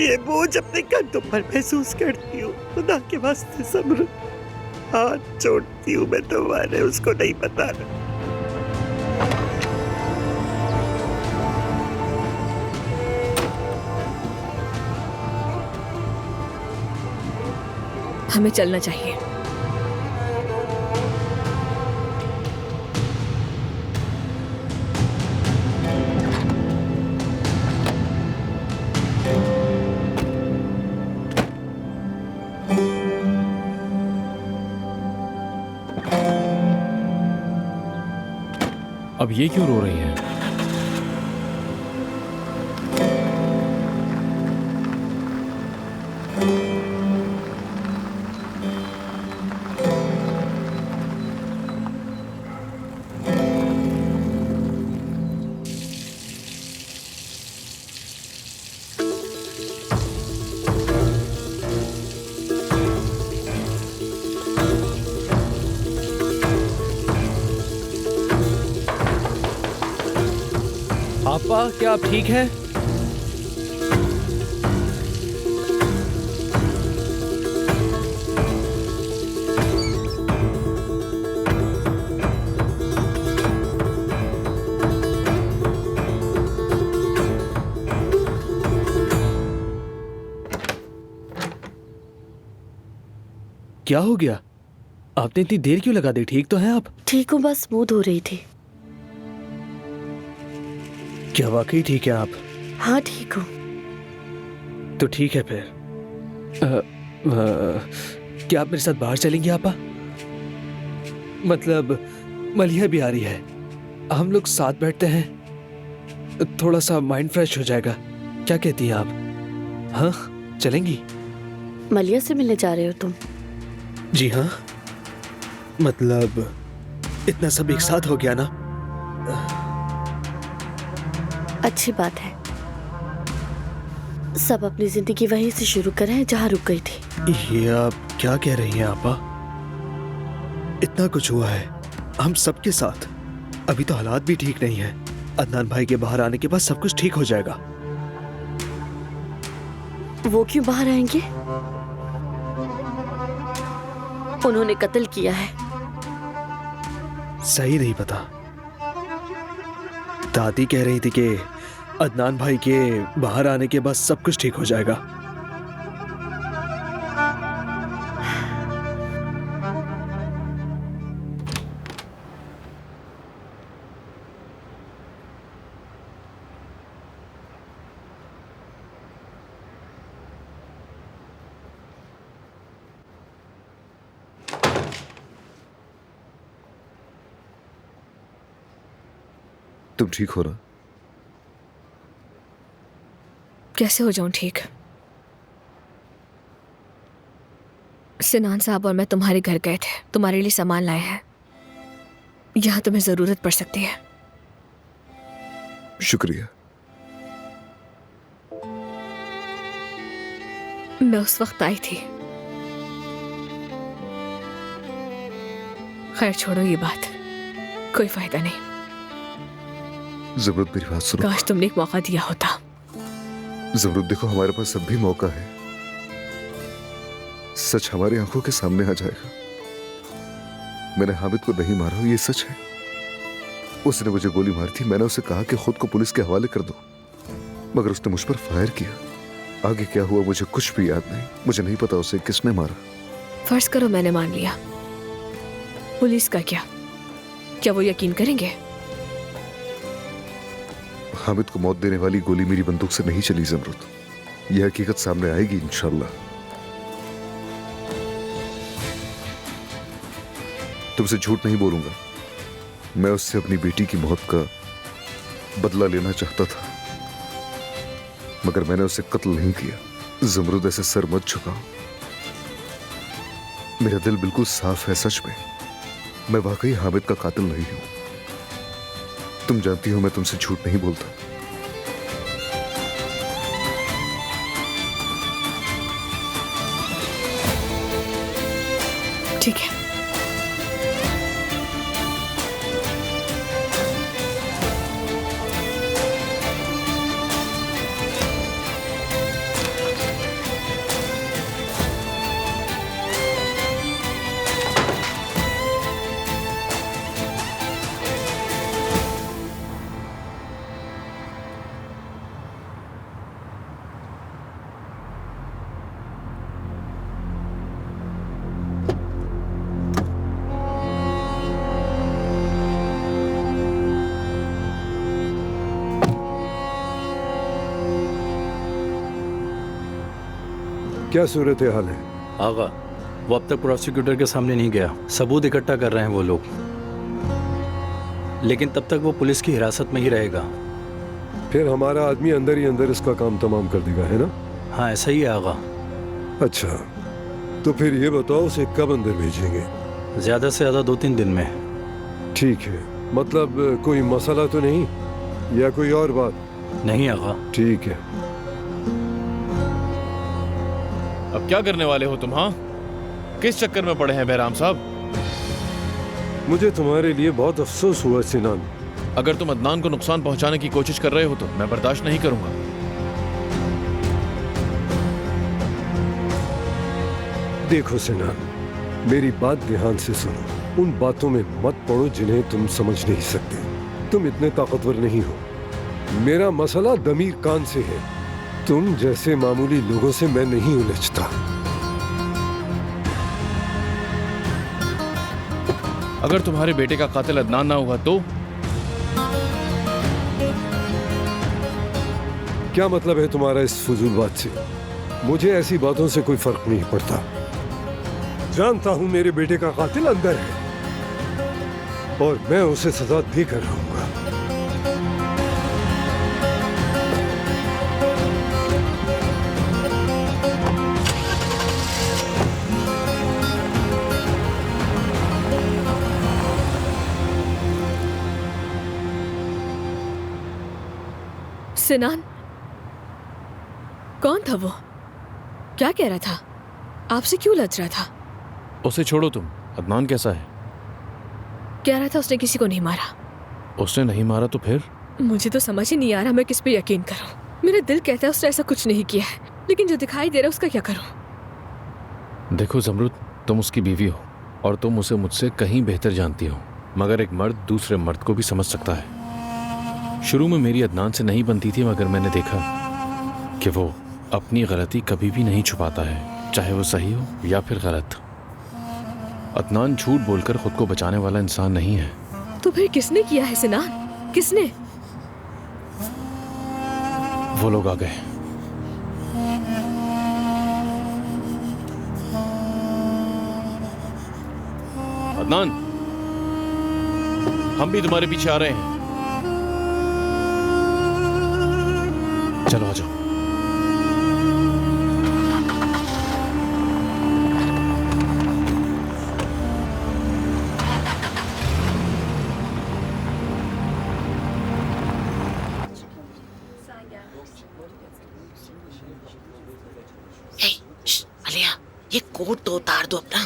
ये बोझ अपने कंधों पर महसूस करती हूँ। खुदा के वास्ते ज़मरुद, हाथ जोड़ती हूँ मैं तुम्हारे, उसको नहीं बताना।
हमें चलना चाहिए।
अब ये क्यों रो रही है?
आपा, क्या आप ठीक हैं? क्या हो गया? आपने इतनी देर क्यों लगा दी? ठीक तो हैं आप?
ठीक हूँ, बस मुंह धो रही थी।
क्या वाकई ठीक है आप?
हाँ ठीक हूँ।
तो ठीक है फिर। क्या आप मेरे साथ बाहर चलेंगे आपा? मतलब मलिया भी आ रही है, हम लोग साथ बैठते हैं, थोड़ा सा माइंड फ्रेश हो जाएगा। क्या कहती हैं आप? हाँ चलेंगी?
मलिया से मिलने जा रहे हो तुम?
जी हाँ, मतलब इतना सब एक साथ हो गया ना।
अच्छी बात है। सब अपनी जिंदगी वहीं से शुरू करें जहाँ रुक गई थी।
ये आप क्या कह रही हैं आपा? इतना कुछ हुआ है हम सबके साथ, अभी तो हालात भी ठीक नहीं है। अदनान भाई के बाहर आने के बाद सब कुछ ठीक हो जाएगा।
वो क्यों बाहर आएंगे? उन्होंने कत्ल किया है।
सही नहीं पता। दादी कह रही थी कि अदनान भाई के बाहर आने के बाद सब कुछ ठीक हो जाएगा।
तुम ठीक हो ना?
कैसे हो जाऊं ठीक? सिनान साहब और मैं तुम्हारे घर गए थे, तुम्हारे लिए सामान लाए हैं, यहाँ तुम्हें जरूरत पड़ सकती है।
शुक्रिया।
मैं उस वक्त आई थी। खैर छोड़ो ये बात, कोई फायदा नहीं।
जमरुद मेरी बात सुनो।
काश तुमने एक मौका दिया होता।
जमरुद देखो, हमारे पास अब भी मौका है। सच हमारी आंखों के सामने आ जाएगा। मैंने हामिद को नहीं मारा, ये सच है। उसने मुझे गोली मारी थी। मैंने उसे कहा कि खुद को पुलिस के हवाले कर दो, मगर उसने मुझ पर फायर किया। आगे क्या हुआ मुझे कुछ भी याद नहीं। मुझे नहीं पता उसे किसने मारा।
फर्ज करो मैंने मान लिया, पुलिस का क्या वो यकीन करेंगे?
हामिद को मौत देने वाली गोली मेरी बंदूक से नहीं चली जमरुद। यह हकीकत सामने आएगी इंशाल्लाह। तुमसे झूठ नहीं बोलूंगा, मैं उससे अपनी बेटी की मौत का बदला लेना चाहता था, मगर मैंने उसे कत्ल नहीं किया। जमरुद ऐसे सर मत झुकाओ, मेरा दिल बिल्कुल साफ है। सच में मैं वाकई हामिद का कातिल नहीं हूं। तुम जानती हो मैं तुमसे झूठ नहीं बोलता।
ठीक है।
क्या सूरत हाल है?
आगा, वो अब तक प्रोसिक्यूटर के सामने नहीं गया। सबूत इकट्ठा कर रहे हैं वो लोग, लेकिन तब तक वो पुलिस की हिरासत में ही रहेगा।
फिर हमारा आदमी अंदर ही अंदर इसका काम तमाम कर देगा, है ना?
हाँ ऐसा ही है आगा।
अच्छा, तो फिर ये बताओ उसे कब अंदर भेजेंगे?
ज्यादा से ज्यादा 2-3 दिन में।
ठीक है, मतलब कोई मसला तो नहीं या कोई और बात?
नहीं आगा।
ठीक है।
अब क्या करने वाले हो तुम? हाँ, किस चक्कर में पड़े हैं बहराम साहब?
मुझे तुम्हारे लिए बहुत अफसोस हुआ सिनान।
अगर तुम अदनान को नुकसान पहुंचाने की कोशिश कर रहे हो तो मैं बर्दाश्त नहीं करूंगा।
देखो सिनान, मेरी बात ध्यान से सुनो। उन बातों में मत पड़ो जिन्हें तुम समझ नहीं सकते। तुम इतने ताकतवर नहीं हो। मेरा मसला दमीर कान से है। तुम जैसे मामूली लोगों से मैं नहीं उलझता।
अगर तुम्हारे बेटे का कातिल अदनान ना हुआ तो?
क्या मतलब है तुम्हारा इस फजूल बात से? मुझे ऐसी बातों से कोई फर्क नहीं पड़ता। जानता हूं मेरे बेटे का कातिल अंदर है और मैं उसे सजा देकर रहूंगा।
सिनान, कौन था वो? क्या कह रहा था? आपसे क्यों लड़ रहा था?
उसे छोड़ो तुम। अदनान कैसा है?
कह रहा था उसने किसी को नहीं मारा।
उसने नहीं मारा तो फिर?
मुझे तो समझ ही नहीं आ रहा मैं किस पे यकीन करूं। मेरा दिल कहता है उसने ऐसा कुछ नहीं किया है, लेकिन जो दिखाई दे रहा है उसका क्या करूं?
देखो जमरुद, तुम उसकी बीवी हो और तुम उसे मुझसे कहीं बेहतर जानती हो, मगर एक मर्द दूसरे मर्द को भी समझ सकता है। शुरू में मेरी अदनान से नहीं बनती थी, मगर मैंने देखा कि वो अपनी गलती कभी भी नहीं छुपाता है, चाहे वो सही हो या फिर गलत। अदनान झूठ बोलकर खुद को बचाने वाला इंसान नहीं है।
तो फिर किसने किया है सिनान? किसने?
वो लोग आ गए। अदनान, हम भी तुम्हारे पीछे आ रहे हैं। चलो आ जाओ।
अलिया, ये कोट तो उतार दो अपना।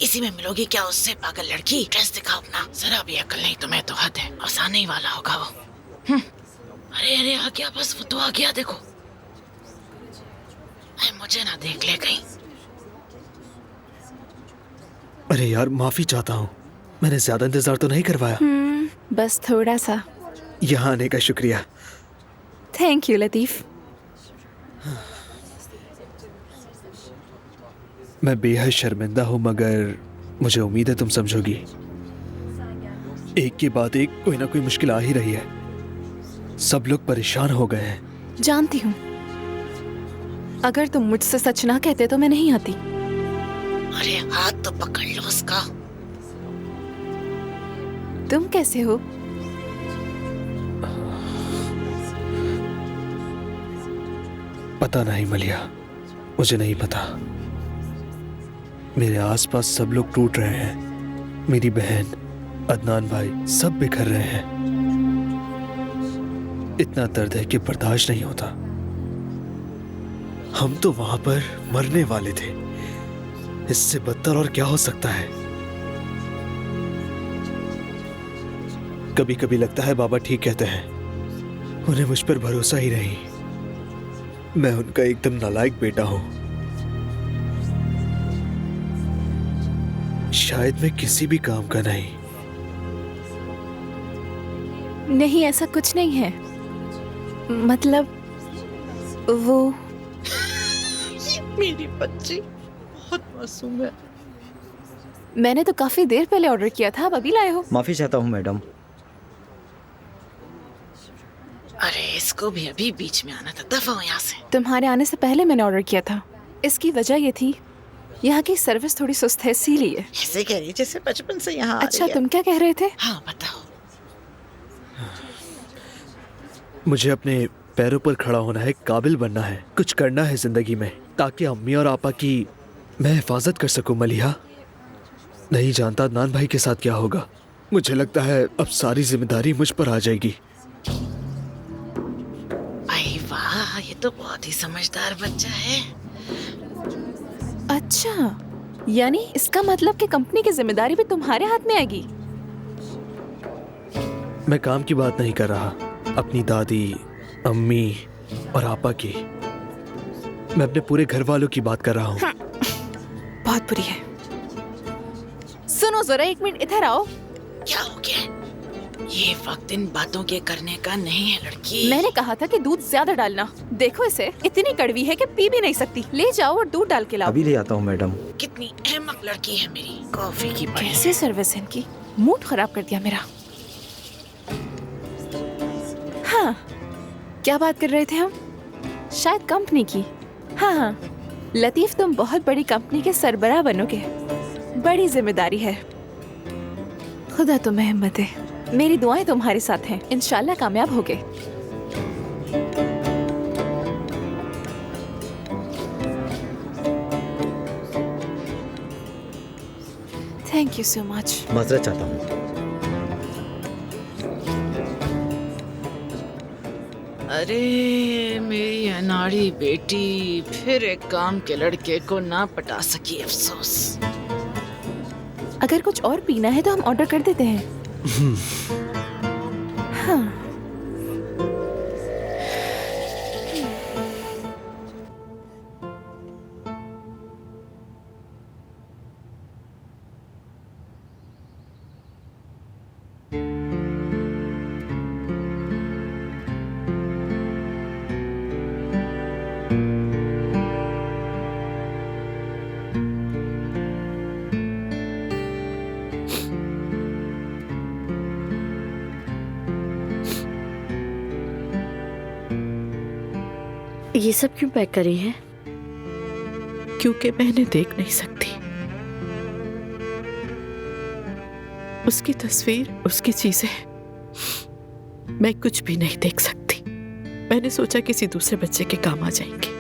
इसी में मिलोगी क्या उससे, पागल लड़की? ड्रेस दिखाओ अपना। जरा भी अकल नहीं तुम्हें तो हद है। आसान ही वाला होगा वो। अरे अरे आ गया, बस वो तो आ गया। देखो मुझे ना देख ले कहीं।
अरे यार, माफी चाहता हूँ, मैंने ज्यादा इंतजार तो नहीं करवाया।
बस थोड़ा सा।
यहाँ आने का शुक्रिया।
Thank you Latif.
मैं बेहद शर्मिंदा हूँ, मगर मुझे उम्मीद है तुम समझोगी। एक के बाद एक कोई ना कोई मुश्किल आ ही रही है। सब लोग परेशान हो गए हैं।
जानती हूँ, अगर तुम मुझसे सच ना कहते तो मैं नहीं आती।
अरे हाथ तो पकड़ लो उसका।
तुम कैसे हो?
पता नहीं मलिया, मुझे नहीं पता। मेरे आसपास सब लोग टूट रहे हैं। मेरी बहन, अदनान भाई, सब बिखर रहे हैं। इतना दर्द है कि बर्दाश्त नहीं होता। हम तो वहां पर मरने वाले थे। इससे बदतर और क्या हो सकता है? कभी कभी लगता है बाबा ठीक कहते हैं, उन्हें मुझ पर भरोसा ही नहीं। मैं उनका एकदम नालायक बेटा हूं। शायद मैं किसी भी काम का नहीं।
नहीं, ऐसा कुछ नहीं है। मतलब वो
मेरी बच्ची बहुत मासूम है।
मैंने तो काफी देर पहले ऑर्डर किया था, अब अभी लाए हो?
माफी चाहता हूँ मैडम।
अरे इसको भी अभी बीच में आना था। दफा हो यहाँ से।
तुम्हारे आने से पहले मैंने ऑर्डर किया था। इसकी वजह ये थी, यहाँ की सर्विस थोड़ी सुस्त है, इसीलिए।
ऐसे कह रही जैसे बचपन से यहाँ।
अच्छा, तुम क्या कह रहे थे?
हाँ बताओ।
मुझे अपने पैरों पर खड़ा होना है, काबिल बनना है, कुछ करना है जिंदगी में, ताकि अम्मी और आपा की मैं हिफाजत कर सकूं। मलिहा, नहीं जानता अदनान भाई के साथ क्या होगा। मुझे लगता है अब सारी जिम्मेदारी मुझ पर आ जाएगी।
अरे वाह, ये तो बहुत ही समझदार बच्चा है।
अच्छा, यानी इसका मतलब कि कंपनी की जिम्मेदारी भी तुम्हारे हाथ में आएगी?
मैं काम की बात नहीं कर रहा, अपनी दादी, अम्मी और आपा की। मैं अपने पूरे घर वालों की बात कर रहा हूँ।
बहुत बुरी है। सुनो जरा, एक मिनट इधर आओ।
क्या हो गया? ये वक्त इन बातों के करने का नहीं है लड़की।
मैंने कहा था कि दूध ज्यादा डालना। देखो इसे, इतनी कड़वी है कि पी भी नहीं सकती। ले जाओ और दूध डाल के लाओ।
अभी ले आता हूँ मैडम।
कितनी अहमक लड़की है मेरी। कॉफी की पड़ी
कैसे सर्विस है इनकी, मूड खराब कर दिया मेरा। हाँ, क्या बात कर रहे थे हम? शायद कंपनी की। हाँ, लतीफ तुम बहुत बड़ी कंपनी के सरबराह बनोगे। बड़ी जिम्मेदारी है। खुदा तुम्हें हिम्मत दे। मेरी दुआएं तुम्हारे साथ हैं। इंशाल्लाह कामयाब होगे। Thank you so much.
माजरत चाहता हूँ।
अरे मेरी अनाड़ी बेटी फिर एक काम के लड़के को ना पटा सकी, अफसोस।
अगर कुछ और पीना है तो हम ऑर्डर कर देते हैं। हाँ।
ये सब क्यों पैक करी है?
क्योंकि मैं इन्हें देख नहीं सकती। उसकी तस्वीर, उसकी चीजें, मैं कुछ भी नहीं देख सकती। मैंने सोचा किसी दूसरे बच्चे के काम आ जाएंगे।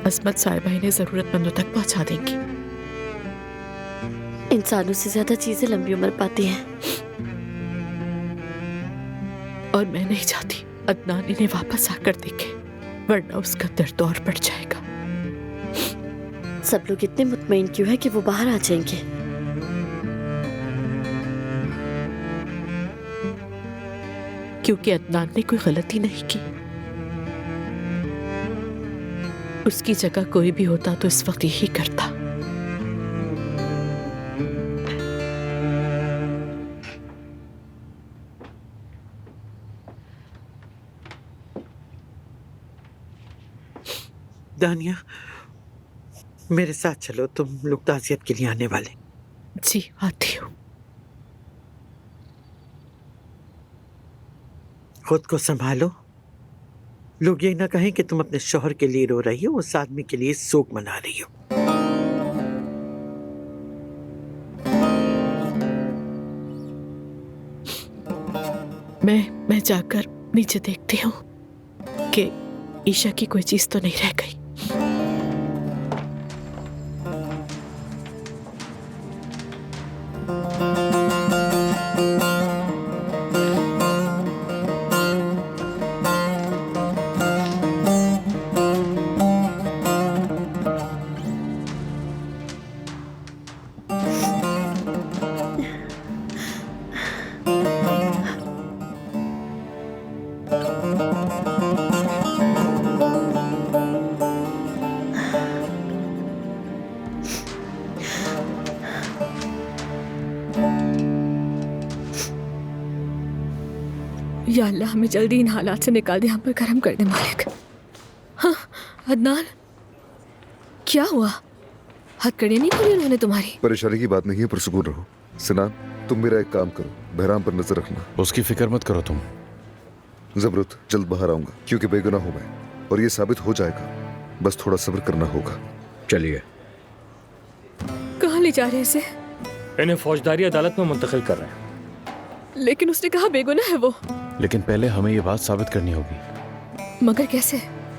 असमत साहिबा इन्हें जरूरतमंदों तक पहुंचा देंगी।
इंसानों से ज्यादा चीजें लंबी उम्र पाती हैं।
और मैं नहीं चाहती अदनान इन्हें वापस आकर देखे, वरना उसका दर्द और बढ़ जाएगा।
सब लोग इतने मुतमईन क्यों है कि वो बाहर आ जाएंगे?
क्योंकि अदनान ने कोई गलती नहीं की। उसकी जगह कोई भी होता तो इस वक्त यही करता।
दानिया, मेरे साथ चलो, तुम लोग ताज़ियत के लिए आने वाले।
जी, आती हूँ।
खुद को संभालो। लोग ये ना कहें कि तुम अपने शौहर के लिए रो रही हो, उस आदमी के लिए शोक मना रही हो।
मैं जाकर नीचे देखती हूँ कि ईशा की कोई चीज तो नहीं रह गई। या अल्लाह, हमें जल्दी इन हालात से निकाल दे, हम पर करम कर दे मालिक। हाँ, अदनान, क्या हुआ? हथकड़ियाँ नहीं खोली उन्होंने तुम्हारी?
परेशानी की बात नहीं है, पुरसुकून रहो। सिनान, तुम मेरा एक काम करो, बहराम पर नजर रखना।
उसकी फिक्र मत करो तुम।
जबरूत, जल्द बाहर आऊंगा क्योंकि बेगुनाह हूं मैं, और ये साबित हो जाएगा। बस थोड़ा सब्र करना होगा।
चलिए।
कहाँ ले जा रहे हैं इसे?
इन्हें फौजदारी अदालत में मुंतकिल कर रहे हैं।
लेकिन उसने कहा बेगुनाह है वो।
लेकिन पहले हमें ये बात साबित करनी होगी।
मगर कैसे?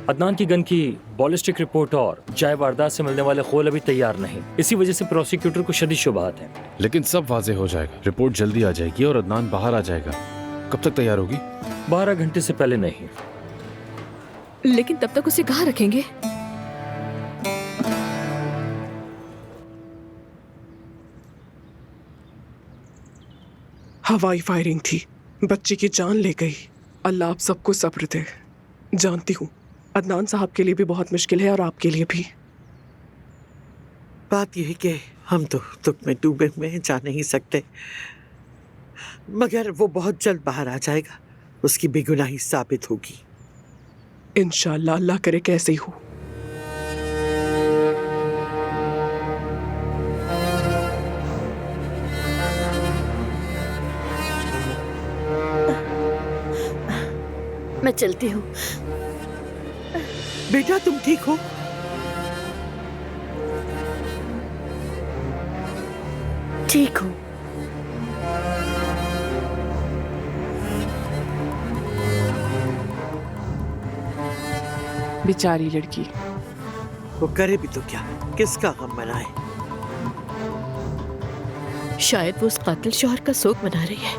अदनान की गन की बॉलिस्टिक रिपोर्ट और जाए वारदात से मिलने वाले खोल अभी तैयार नहीं। इसी वजह से प्रोसिक्यूटर को शदीद शुबहात है।
लेकिन सब वाजे हो जाएगा, रिपोर्ट जल्दी आ जाएगी और अदनान बाहर आ जाएगा। कब तक तैयार होगी?
12 घंटे से पहले नहीं।
लेकिन तब तक उसे कहाँ रखेंगे?
हवाई फायरिंग थी,
बच्ची की जान ले गई। अल्लाह आप सबको सब्र दे। जानती हूँ अदनान साहब के लिए भी बहुत मुश्किल है और आपके लिए भी।
बात यह है कि हम तो दुख में डूबे हुए हैं, जा नहीं सकते, मगर वो बहुत जल्द बाहर आ जाएगा, उसकी बेगुनाही साबित होगी।
इंशाअल्लाह, अल्लाह करे कैसे ही हो।
मैं चलती हूँ।
बेटा तुम ठीक हो?
ठीक हूँ।
बेचारी लड़की।
वो करे भी तो क्या, किसका गम मनाए?
शायद वो उस कातिल शौहर का शोक मना रही है।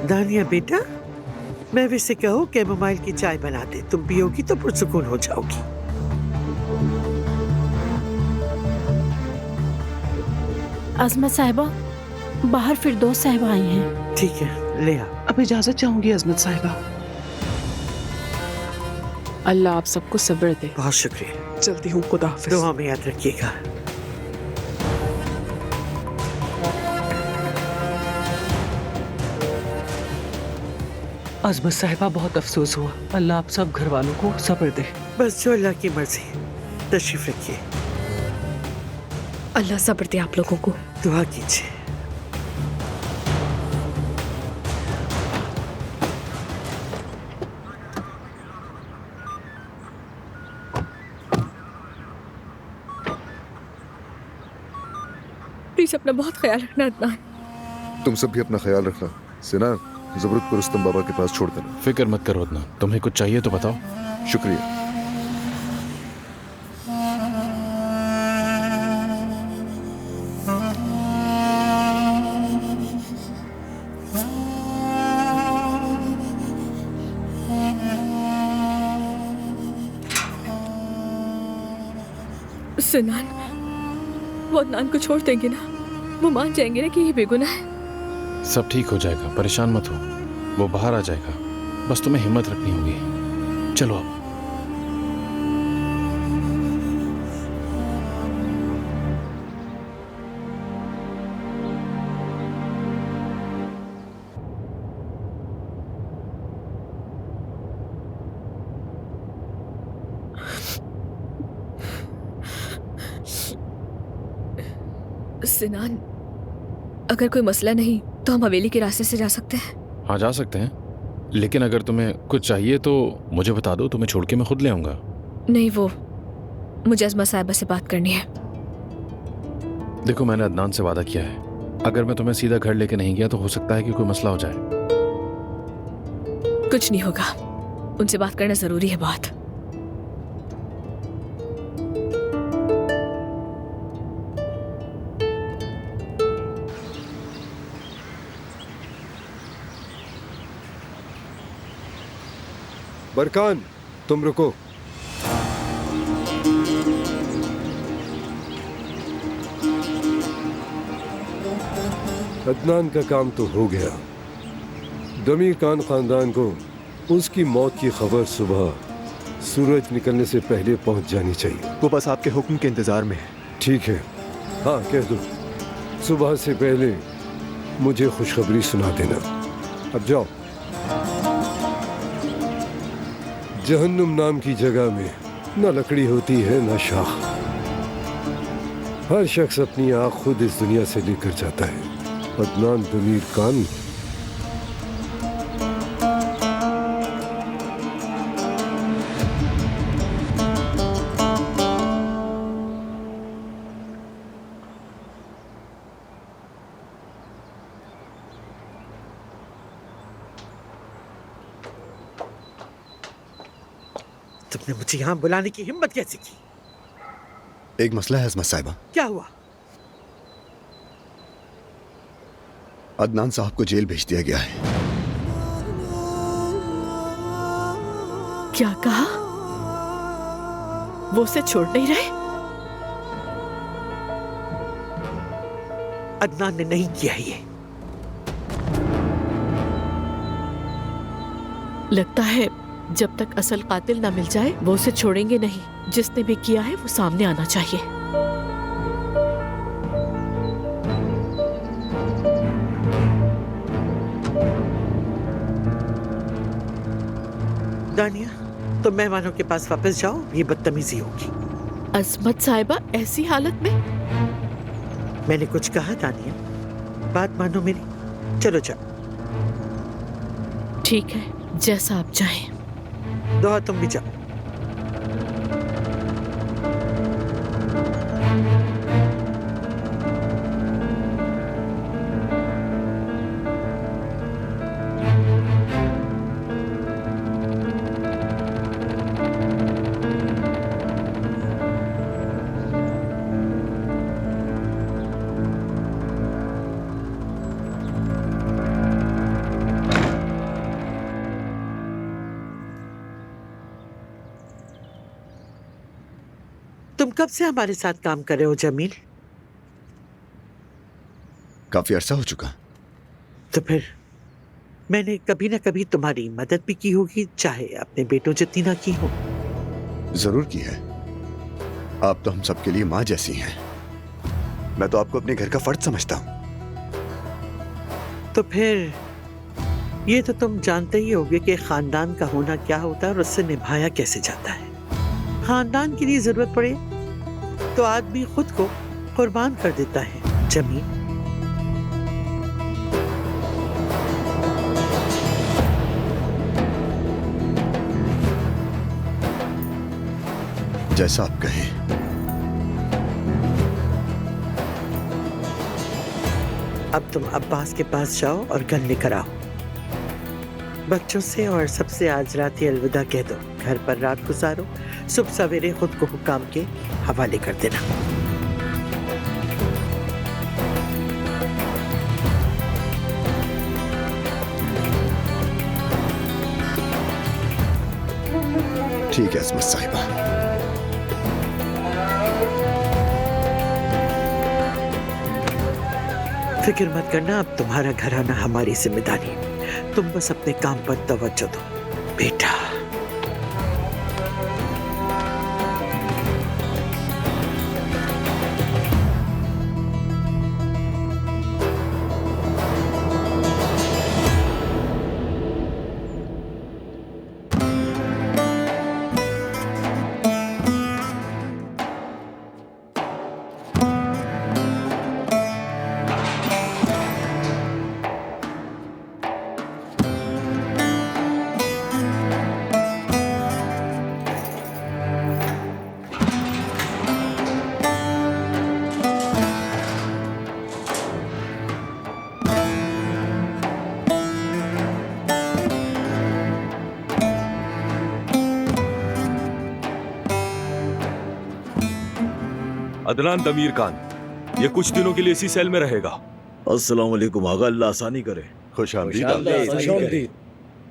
दानिया बेटा, मैं वैसे कहो कैमोमाइल की चाय बना दे, तुम पियोगी तो पुरसुकून हो जाओगी।
अजमत साहिबा, बाहर फिरदौस साहिबा आई हैं।
ठीक है, ले आ।
अब इजाजत चाहूंगी अजमत साहिबा। अल्लाह आप सबको सब्र दे।
बहुत शुक्रिया।
चलती हूँ, खुदा हाफिज।
दुआ में याद रखिएगा।
अजमत साहिबा, बहुत अफसोस हुआ। अल्लाह आप सब घर वालों को सब्र दे।
बस जो अल्लाह की मर्जी। तशरीफ रखिए।
अल्लाह सब्र दे आप लोगों को।
दुआ कीजिए।
प्लीज अपना बहुत ख्याल रखना अदनान।
तुम सब भी अपना ख्याल रखना। सिनान, ज़रूरत को रुस्तम बाबा के पास छोड़ देना।
फिक्र मत करो अदनान, तुम्हें कुछ चाहिए तो बताओ।
शुक्रिया।
सिनान, वो अदनान को छोड़ देंगे ना? वो मान जाएंगे ना कि ये बेगुनाह है?
सब ठीक हो जाएगा, परेशान मत हो। वो बाहर आ जाएगा, बस तुम्हें हिम्मत रखनी होगी। चलो अब।
सिनान, अगर कोई मसला नहीं तो हम हवेली के रास्ते से जा सकते हैं।
हाँ, जा सकते हैं, लेकिन अगर तुम्हें कुछ चाहिए तो मुझे बता दो, तुम्हें छोड़ के मैं खुद ले आऊंगा।
नहीं, वो मुझे अज़मा साहिबा से बात करनी है।
देखो, मैंने अदनान से वादा किया है, अगर मैं तुम्हें सीधा घर लेके नहीं गया तो हो सकता है कि कोई मसला हो जाए।
कुछ नहीं होगा, उनसे बात करना जरूरी है बहुत।
बरकान, तुम रुको। अदनान का काम तो हो गया। दमीर खान खानदान को उसकी मौत की खबर सुबह सूरज निकलने से पहले पहुंच जानी चाहिए।
वो बस आपके हुक्म के इंतजार में है।
ठीक है, हाँ कह दो, सुबह से पहले मुझे खुशखबरी सुना देना। अब जाओ। जहन्नुम नाम की जगह में न लकड़ी होती है न शाख। हर शख्स अपनी आँख खुद इस दुनिया से लेकर जाता है। अदनान दमीर खान
तुमने मुझे यहाँ बुलाने की हिम्मत कैसे की?
एक मसला है अज़मत साहिबा।
क्या हुआ?
अदनान साहब को जेल भेज दिया गया है।
क्या कहा? वो उसे छोड़ नहीं रहे?
अदनान ने नहीं किया ये।
लगता है जब तक असल कातिल ना मिल जाए वो उसे छोड़ेंगे नहीं। जिसने भी किया है वो सामने आना चाहिए।
दानिया, तो मेहमानों के पास वापस जाओ, ये बदतमीजी होगी।
अजमत साहिबा ऐसी हालत में?
मैंने कुछ कहा दानिया? बात मानो मेरी। चलो जाओ।
ठीक है, जैसा आप चाहें।
दोहा तुम भी जाओ। तुम कब से हमारे साथ काम कर रहे हो जमील?
काफी अरसा हो चुका।
तो फिर मैंने कभी ना कभी तुम्हारी मदद भी की होगी, चाहे अपने बेटों जितनी ना की हो।
जरूर की है। आप तो हम सबके लिए माँ जैसी हैं। मैं तो आपको अपने घर का फर्ज समझता हूँ।
तो फिर ये तो तुम जानते ही होगे कि खानदान का होना क्या होता है और उससे निभाया कैसे जाता है। खानदान के लिए जरूरत पड़े तो आदमी खुद को कुर्बान कर देता है जमील।
जैसा आप कहें।
अब तुम अब्बास के पास जाओ और गन लेकर आओ। बच्चों से और सबसे आज रात ही अलविदा कह दो। घर पर रात गुजारो, सुबह सवेरे खुद को हुक्काम के हवाले कर देना।
ठीक है अजमत साहिबा।
फिक्र मत करना, अब तुम्हारा घर आना हमारी जिम्मेदारी। तुम बस अपने काम पर तवज्जो दो बेटा।
अदनान दमीर खान ये कुछ दिनों के लिए इसी सेल में रहेगा।
अस्सलाम वालेकुम आगा, अल्लाह आसानी करे।
खुशामदीद।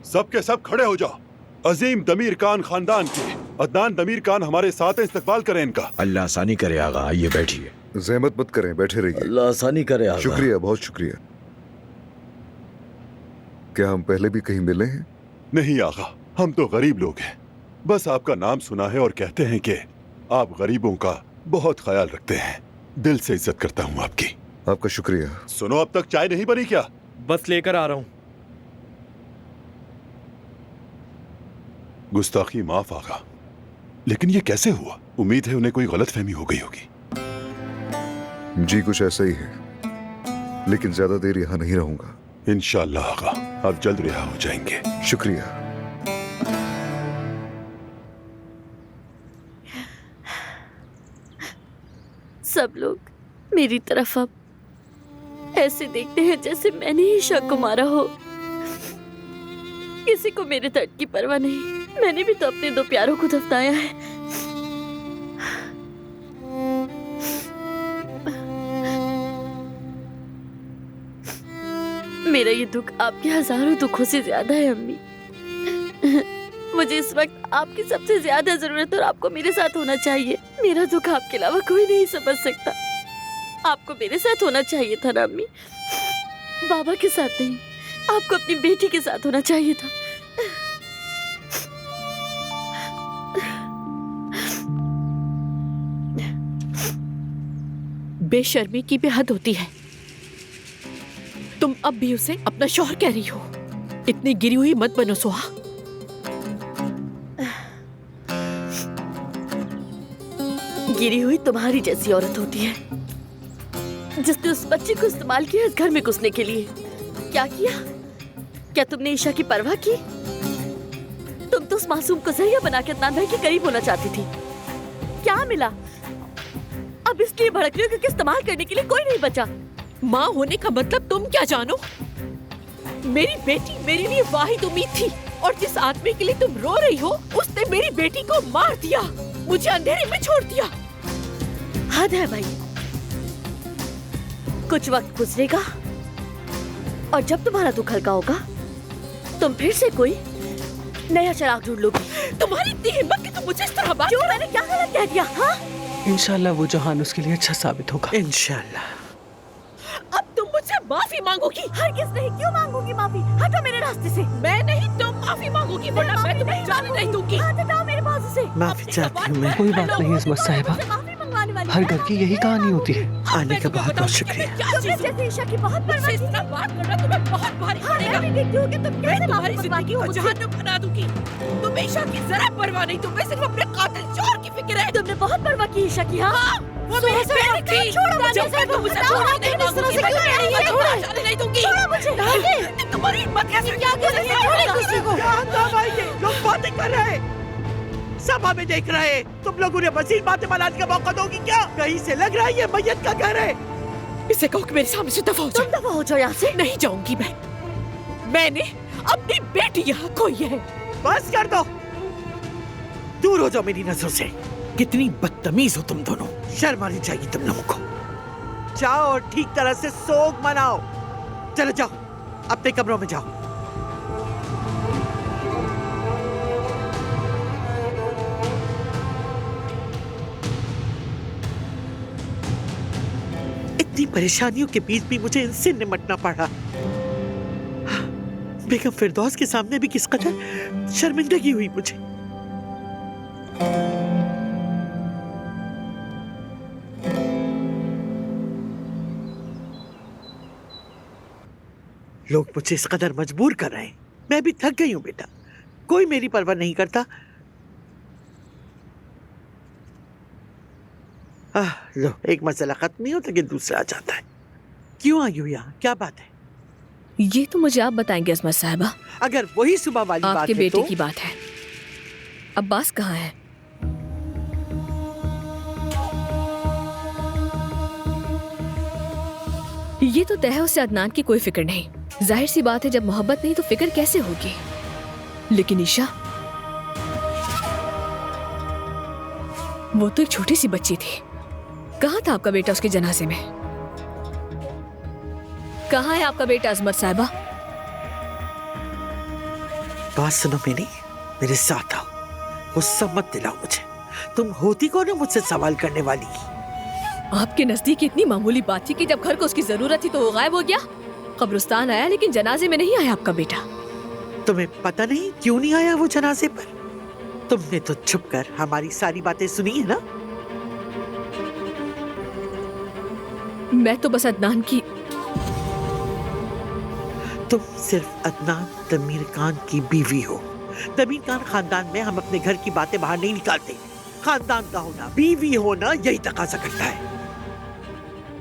सब के सब खड़े हो जाओ। अजीम दमीर खान खानदान के अदनान दमीर खान हमारे साथ हैं, इस्तकबाल करें इनका।
अल्लाह आसानी करे आगा, आइए बैठिए।
जहमत मत करें, बैठे रहिए।
अल्लाह आसानी करे आगा।
शुक्रिया, बहुत शुक्रिया। क्या हम पहले भी कहीं मिले हैं?
नहीं आगा, हम तो गरीब लोग हैं। बस आपका नाम सुना है और कहते हैं कि आप गरीबों का बहुत ख्याल रखते हैं। दिल से इज्जत करता हूँ आपकी।
आपका शुक्रिया।
सुनो, अब तक चाय नहीं बनी क्या?
बस लेकर आ रहा हूँ।
गुस्ताखी माफ आगा, लेकिन ये कैसे हुआ? उम्मीद है उन्हें कोई गलतफहमी हो गई होगी।
जी कुछ ऐसा ही है, लेकिन ज्यादा देर यहाँ नहीं रहूंगा।
इंशाअल्लाह आगा, आप जल्द रिहा हो जाएंगे।
शुक्रिया।
सब लोग मेरी तरफ अब ऐसे देखते हैं जैसे मैंने ही शक को मारा हो। किसी को मेरे दर्द की परवाह नहीं। मैंने भी तो अपने दो प्यारों को दफनाया है। मेरा ये दुख आपके हजारों दुखों से ज्यादा है अम्मी। मुझे इस वक्त आपकी सबसे ज्यादा जरूरत है और आपको मेरे साथ होना चाहिए। मेरा दुख आपके अलावा कोई नहीं समझ सकता। आपको मेरे साथ होना चाहिए था ना अम्मी, बाबा के साथ नहीं। आपको अपनी बेटी के साथ होना चाहिए था।
बेशर्मी की भी हद होती है। तुम अब भी उसे अपना शौहर कह रही हो। इतनी गिरी हुई मत बनो सुहा।
गिरी हुई तुम्हारी जैसी औरत होती है, जिसने उस बच्चे को इस्तेमाल किया इस घर में घुसने के लिए। क्या किया? क्या तुमने ईशा की परवाह की? तुम तो उस मासूम को जरिया बना के अदनान भाई के करीब होना चाहती थी। क्या मिला? अब इसलिए भड़क रही हो क्योंकि इस्तेमाल करने के लिए कोई नहीं बचा।
माँ होने का मतलब तुम क्या जानो? मेरी बेटी मेरे लिए वाहिद उम्मीद थी, और जिस आदमी के लिए तुम रो रही हो उसने मेरी बेटी को मार दिया, मुझे अंधेरे में छोड़ दिया।
हद है भाई। कुछ वक्त गुजरेगा और जब तुम्हारा दुख हल्का होगा तुम फिर से कोई नया चिराग ढूंढ लोगी।
तुम्हारी इतनी हिम्मत कि तुम मुझे इस तरह बात।
क्यों? मैंने क्या गलत कह दिया? हाँ,
इंशाल्लाह वो जहान उसके लिए अच्छा साबित होगा।
इंशाल्लाह।
अब तुम मुझसे माफी मांगोगी?
हरगिज़ नहीं। क्यों मांगूंगी माफी? हटो मेरे रास्ते से।
मैं नहीं, तुम माफी मांगोगी, वरना मैं तुम्हें जाने नहीं दूंगी।
हाथ हटाओ मेरे बाजू से।
माफी चाहती हूँ मैं।
कोई बात नहीं इस्मत साहिबा, हर घर की यही कहानी होती है।
आने का बहुत बहुत शुक्रिया।
तुमने जैसे ईशा की बहुत परवाह की।
बात करना तुम्हें बहुत भारी पड़ेगा।
मैं देखती हूँ कि तुम कैसे
तुम्हारी जिंदगी को जहन्नुम बना दूंगी। तुम ईशा की जरा परवाह नहीं, तुम्हें सिर्फ अपने कातिल चोर की फिक्र है।
तुमने बहुत परवाह की ईशा की। हाँ,
वो मेरी बेटी थी। जब तक तुम मुझे छोड़ो नहीं मांगोगी, मैं तुम्हें जाने नहीं दूंगी।
छोड़ो मुझे।
तुम्हारी हिम्मत कैसे? क्या कर रही है?
छोड़ो किसी को।
लोग बातें कर रहे हैं, सब हमें देख रहे हैं। तुम लोगों ने मजीद बातें बनाने का मौका दोगी क्या? कहीं से लग रहा है ये मैयत का घर है।
इसे कहो कि मेरे सामने से दफा हो जाओ।
तुम दफा हो जाओ यहाँ से।
नहीं जाऊंगी मैं। मैंने अपनी बेटी यहाँ खोई है।
बस कर दो, दूर हो जाओ मेरी नजरों से। कितनी बदतमीज हो तुम दोनों। शर्म आनी चाहिए तुम लोगों को। जाओ और ठीक तरह से सोग मनाओ। चलो जाओ, अपने कमरों में जाओ। इतनी परेशानियों के बीच भी मुझे इनसे निपटना पड़ा। बेगम फिरदौस के सामने भी किस कदर शर्मिंदगी हुई मुझे। लोग मुझे इस कदर मजबूर कर रहे हैं। मैं भी थक गई हूं बेटा। कोई मेरी परवाह नहीं करता। लो, एक मसला खत्म नहीं होता कि दूसरा आ जाता है। क्यों आई हो यहाँ? क्या बात है?
ये तो मुझे आप बताएंगे अजमत साहिबा।
अगर वही सुबह वाली बात
आपके
है
बेटे
तो?
की बात है। अब्बास कहाँ है? ये तो तय है उसे अदनान की कोई फिक्र नहीं। जाहिर सी बात है, जब मोहब्बत नहीं तो फिक्र कैसे होगी। लेकिन ईशा, वो तो एक छोटी सी बच्ची थी। कहाँ था आपका बेटा उसके जनाजे में? कहाँ है आपका बेटा अजमत साहिबा?
बात सुनो मेरी, मेरे साथ आओ। गुस्सा मत दिलाओ मुझे। तुम होती कौन हो मुझसे सवाल करने वाली?
आपके नजदीक इतनी मामूली बात थी कि जब घर को उसकी जरूरत थी तो वो गायब हो गया। कब्रिस्तान आया लेकिन जनाजे में नहीं आया आपका बेटा।
तुम्हें पता नहीं क्यों नहीं आया वो जनाजे पर? तुमने तो छुप कर हमारी सारी बातें सुनी है ना?
मैं तो बस अदनान की।
तुम सिर्फ अदनान तमीर खान की बीवी हो। तमीर खान खानदान में हम अपने घर की बातें बाहर नहीं निकालते। खानदान का होना, बीवी होना यही तकाजा करता है।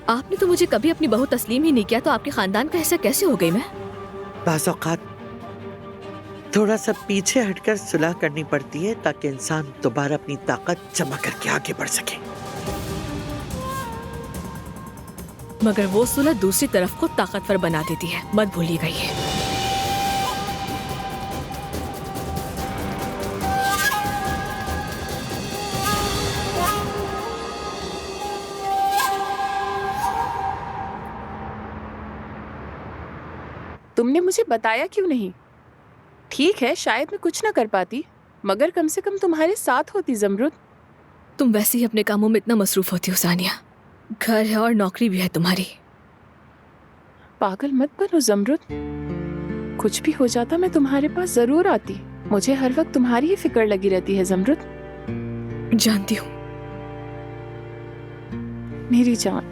आपने तो मुझे कभी अपनी बहू तस्लीम ही नहीं किया, तो आपके खानदान का हिस्सा कैसे हो गई मैं?
बाज़ औक़ात थोड़ा सा पीछे हटकर सुलह करनी पड़ती है ताकि इंसान दोबारा अपनी ताकत जमा करके आगे बढ़ सके।
मगर वो सुलह दूसरी तरफ को ताकतवर बना देती है, मत भूलिएगा ये।
तुमने मुझे बताया क्यों नहीं? ठीक है, शायद मैं कुछ ना कर पाती, मगर कम से कम तुम्हारे साथ होती ज़मरुद।
तुम वैसे ही अपने कामों में इतना मसरूफ होती हो सानिया। घर है और नौकरी भी है तुम्हारी।
पागल मत बनो जमरुद, कुछ भी हो जाता मैं तुम्हारे पास जरूर आती। मुझे हर वक्त तुम्हारी ही फिक्र लगी रहती है जमरुद।
जानती हूँ।
मेरी जान,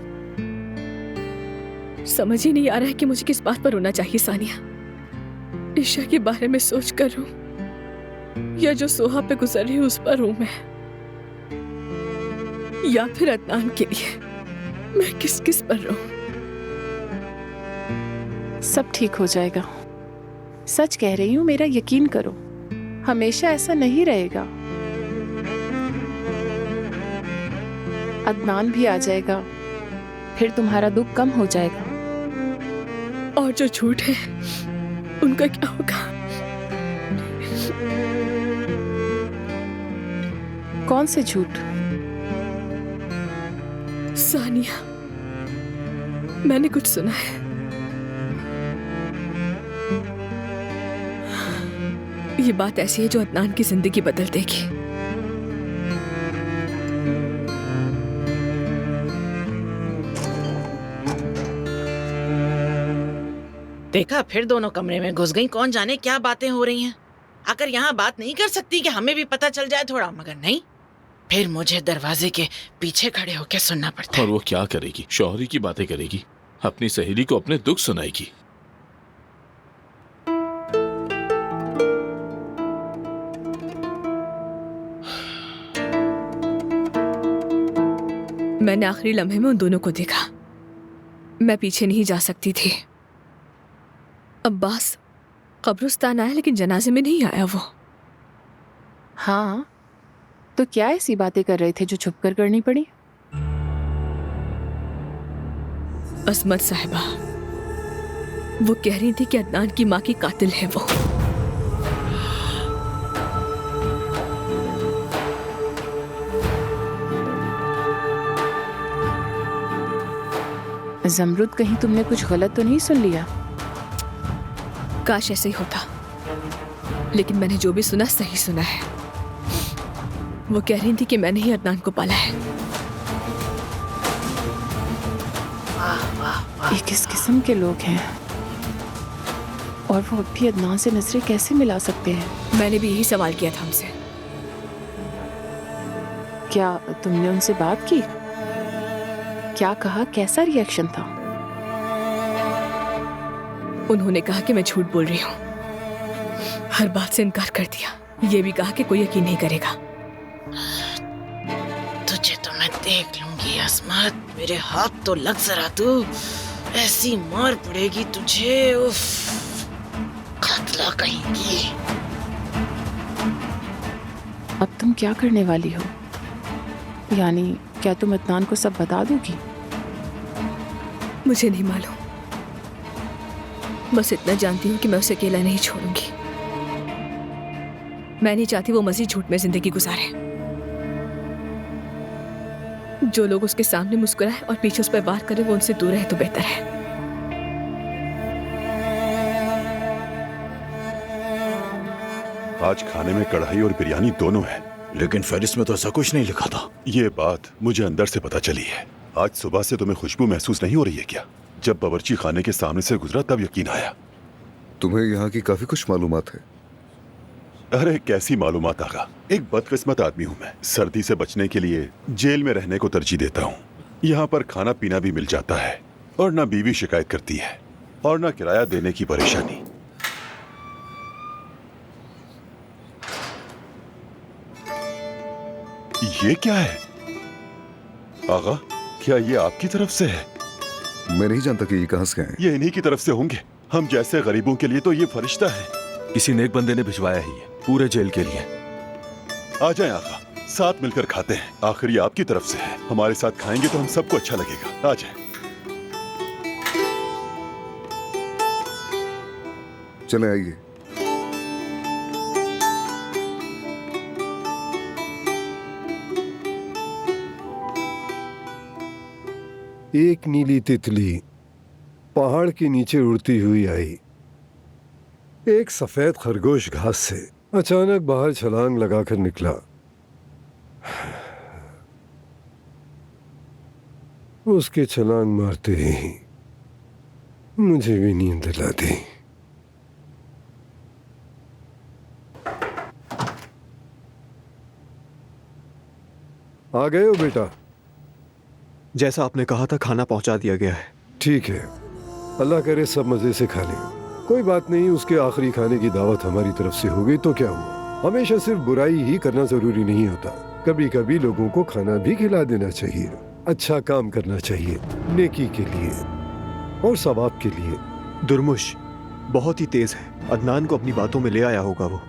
समझ ही नहीं आ रहा है कि मुझे किस बात पर रोना चाहिए सानिया। ईशा के बारे में सोच कर रो या जो सोहा पे गुजर रही उस पर रो मैं, या फिर अदनान के लिए मैं किस किस पर रो।
सब ठीक हो जाएगा, सच कह रही हूँ, मेरा यकीन करो। हमेशा ऐसा नहीं रहेगा। अदनान भी आ जाएगा, फिर तुम्हारा दुख कम हो जाएगा।
और जो झूठ है उनका क्या होगा?
कौन से झूठ?
सानिया, मैंने कुछ सुना है। ये बात ऐसी है जो अदनान की जिंदगी बदल देगी।
देखा, फिर दोनों कमरे में घुस गई। कौन जाने क्या बातें हो रही हैं। आकर यहाँ बात नहीं कर सकती कि हमें भी पता चल जाए थोड़ा? मगर नहीं, फिर मुझे दरवाजे के पीछे खड़े होकर सुनना पड़ता है।
और वो क्या करेगी? शौहरी की बातें करेगी, अपनी सहेली को अपने दुख सुनाएगी।
मैंने आखिरी लम्हे में उन दोनों को देखा। मैं पीछे नहीं जा सकती थी। अब्बास कब्रिस्तान आया लेकिन जनाजे में नहीं आया वो।
हाँ, तो क्या ऐसी बातें कर रहे थे जो छुपकर करनी पड़ी?
असमत साहिबा, वो कह रही थी कि अदनान की माँ की कातिल है वो।
जमरुद, कहीं तुमने कुछ गलत तो नहीं सुन लिया?
काश ऐसे ही होता, लेकिन मैंने जो भी सुना सही सुना है। वो कह रही थी कि मैंने ही अदनान को पाला है।
ये किस किस्म के लोग हैं? और वो अब भी अदनान से नजरें कैसे मिला सकते हैं?
मैंने भी यही सवाल किया था उनसे।
क्या तुमने उनसे बात की? क्या कहा? कैसा रिएक्शन था?
उन्होंने कहा कि मैं झूठ बोल रही हूँ, हर बात से इनकार कर दिया। ये भी कहा कि कोई यकीन नहीं करेगा।
तुझे तो मैं देख लूंगी असमत। मेरे हाथ तो लग जरा, तू ऐसी मार पड़ेगी तुझे। उफ, खतला कहेंगी।
अब तुम क्या करने वाली हो? यानी क्या तुम अदनान को सब बता दोगी?
मुझे नहीं मालूम, बस इतना जानती हूँ कि मैं उसे अकेला नहीं छोड़ूंगी। मैं नहीं चाहती वो मजीद झूठ में जिंदगी गुजारे। जो लोग उसके सामने मुस्कुराए और पीछे उस पर वार करे, वो उनसे दूर रहे तो बेहतर है।
आज खाने में कढ़ाई और बिरयानी दोनों है,
लेकिन फहरिस्त में तो ऐसा कुछ नहीं लिखा था।
ये बात मुझे अंदर से पता चली है। आज सुबह से तुम्हें खुशबू महसूस नहीं हो रही है क्या? जब बावर्ची खाने के सामने से गुजरा तब यकीन आया।
तुम्हें यहाँ की काफी कुछ मालूमात है।
अरे कैसी मालूमात आगा, एक बदकिस्मत आदमी हूँ मैं। सर्दी से बचने के लिए जेल में रहने को तरजीह देता हूँ। यहाँ पर खाना पीना भी मिल जाता है और ना बीवी शिकायत करती है और ना किराया देने की परेशानी। ये क्या है आगा? क्या ये आपकी तरफ से है?
मैं नहीं जानता कि ये कहां से आए।
ये इन्हीं की तरफ से होंगे। हम जैसे गरीबों के लिए तो ये फरिश्ता है।
किसी नेक बंदे ने भिजवाया है ये पूरे जेल के लिए।
आ जाएं आगा, साथ मिलकर खाते हैं। आखिर ये आपकी तरफ से है, हमारे साथ खाएंगे तो हम सबको अच्छा लगेगा। आ जाएं।
चले आइए।
एक नीली तितली पहाड़ के नीचे उड़ती हुई आई। एक सफेद खरगोश घास से अचानक बाहर छलांग लगाकर निकला। उसके छलांग मारते ही मुझे भी नींद दिला दी। आ गए हो बेटा?
जैसा आपने कहा था खाना पहुंचा दिया गया है।
ठीक है, अल्लाह करे सब मजे से खा लें। कोई बात नहीं, उसके आखिरी खाने की दावत हमारी तरफ से हो गई तो क्या हुआ। हमेशा सिर्फ बुराई ही करना जरूरी नहीं होता, कभी कभी लोगों को खाना भी खिला देना चाहिए, अच्छा काम करना चाहिए, नेकी के लिए और सवाब के लिए।
दुर्मुश बहुत ही तेज है, अदनान को अपनी बातों में ले आया होगा वो।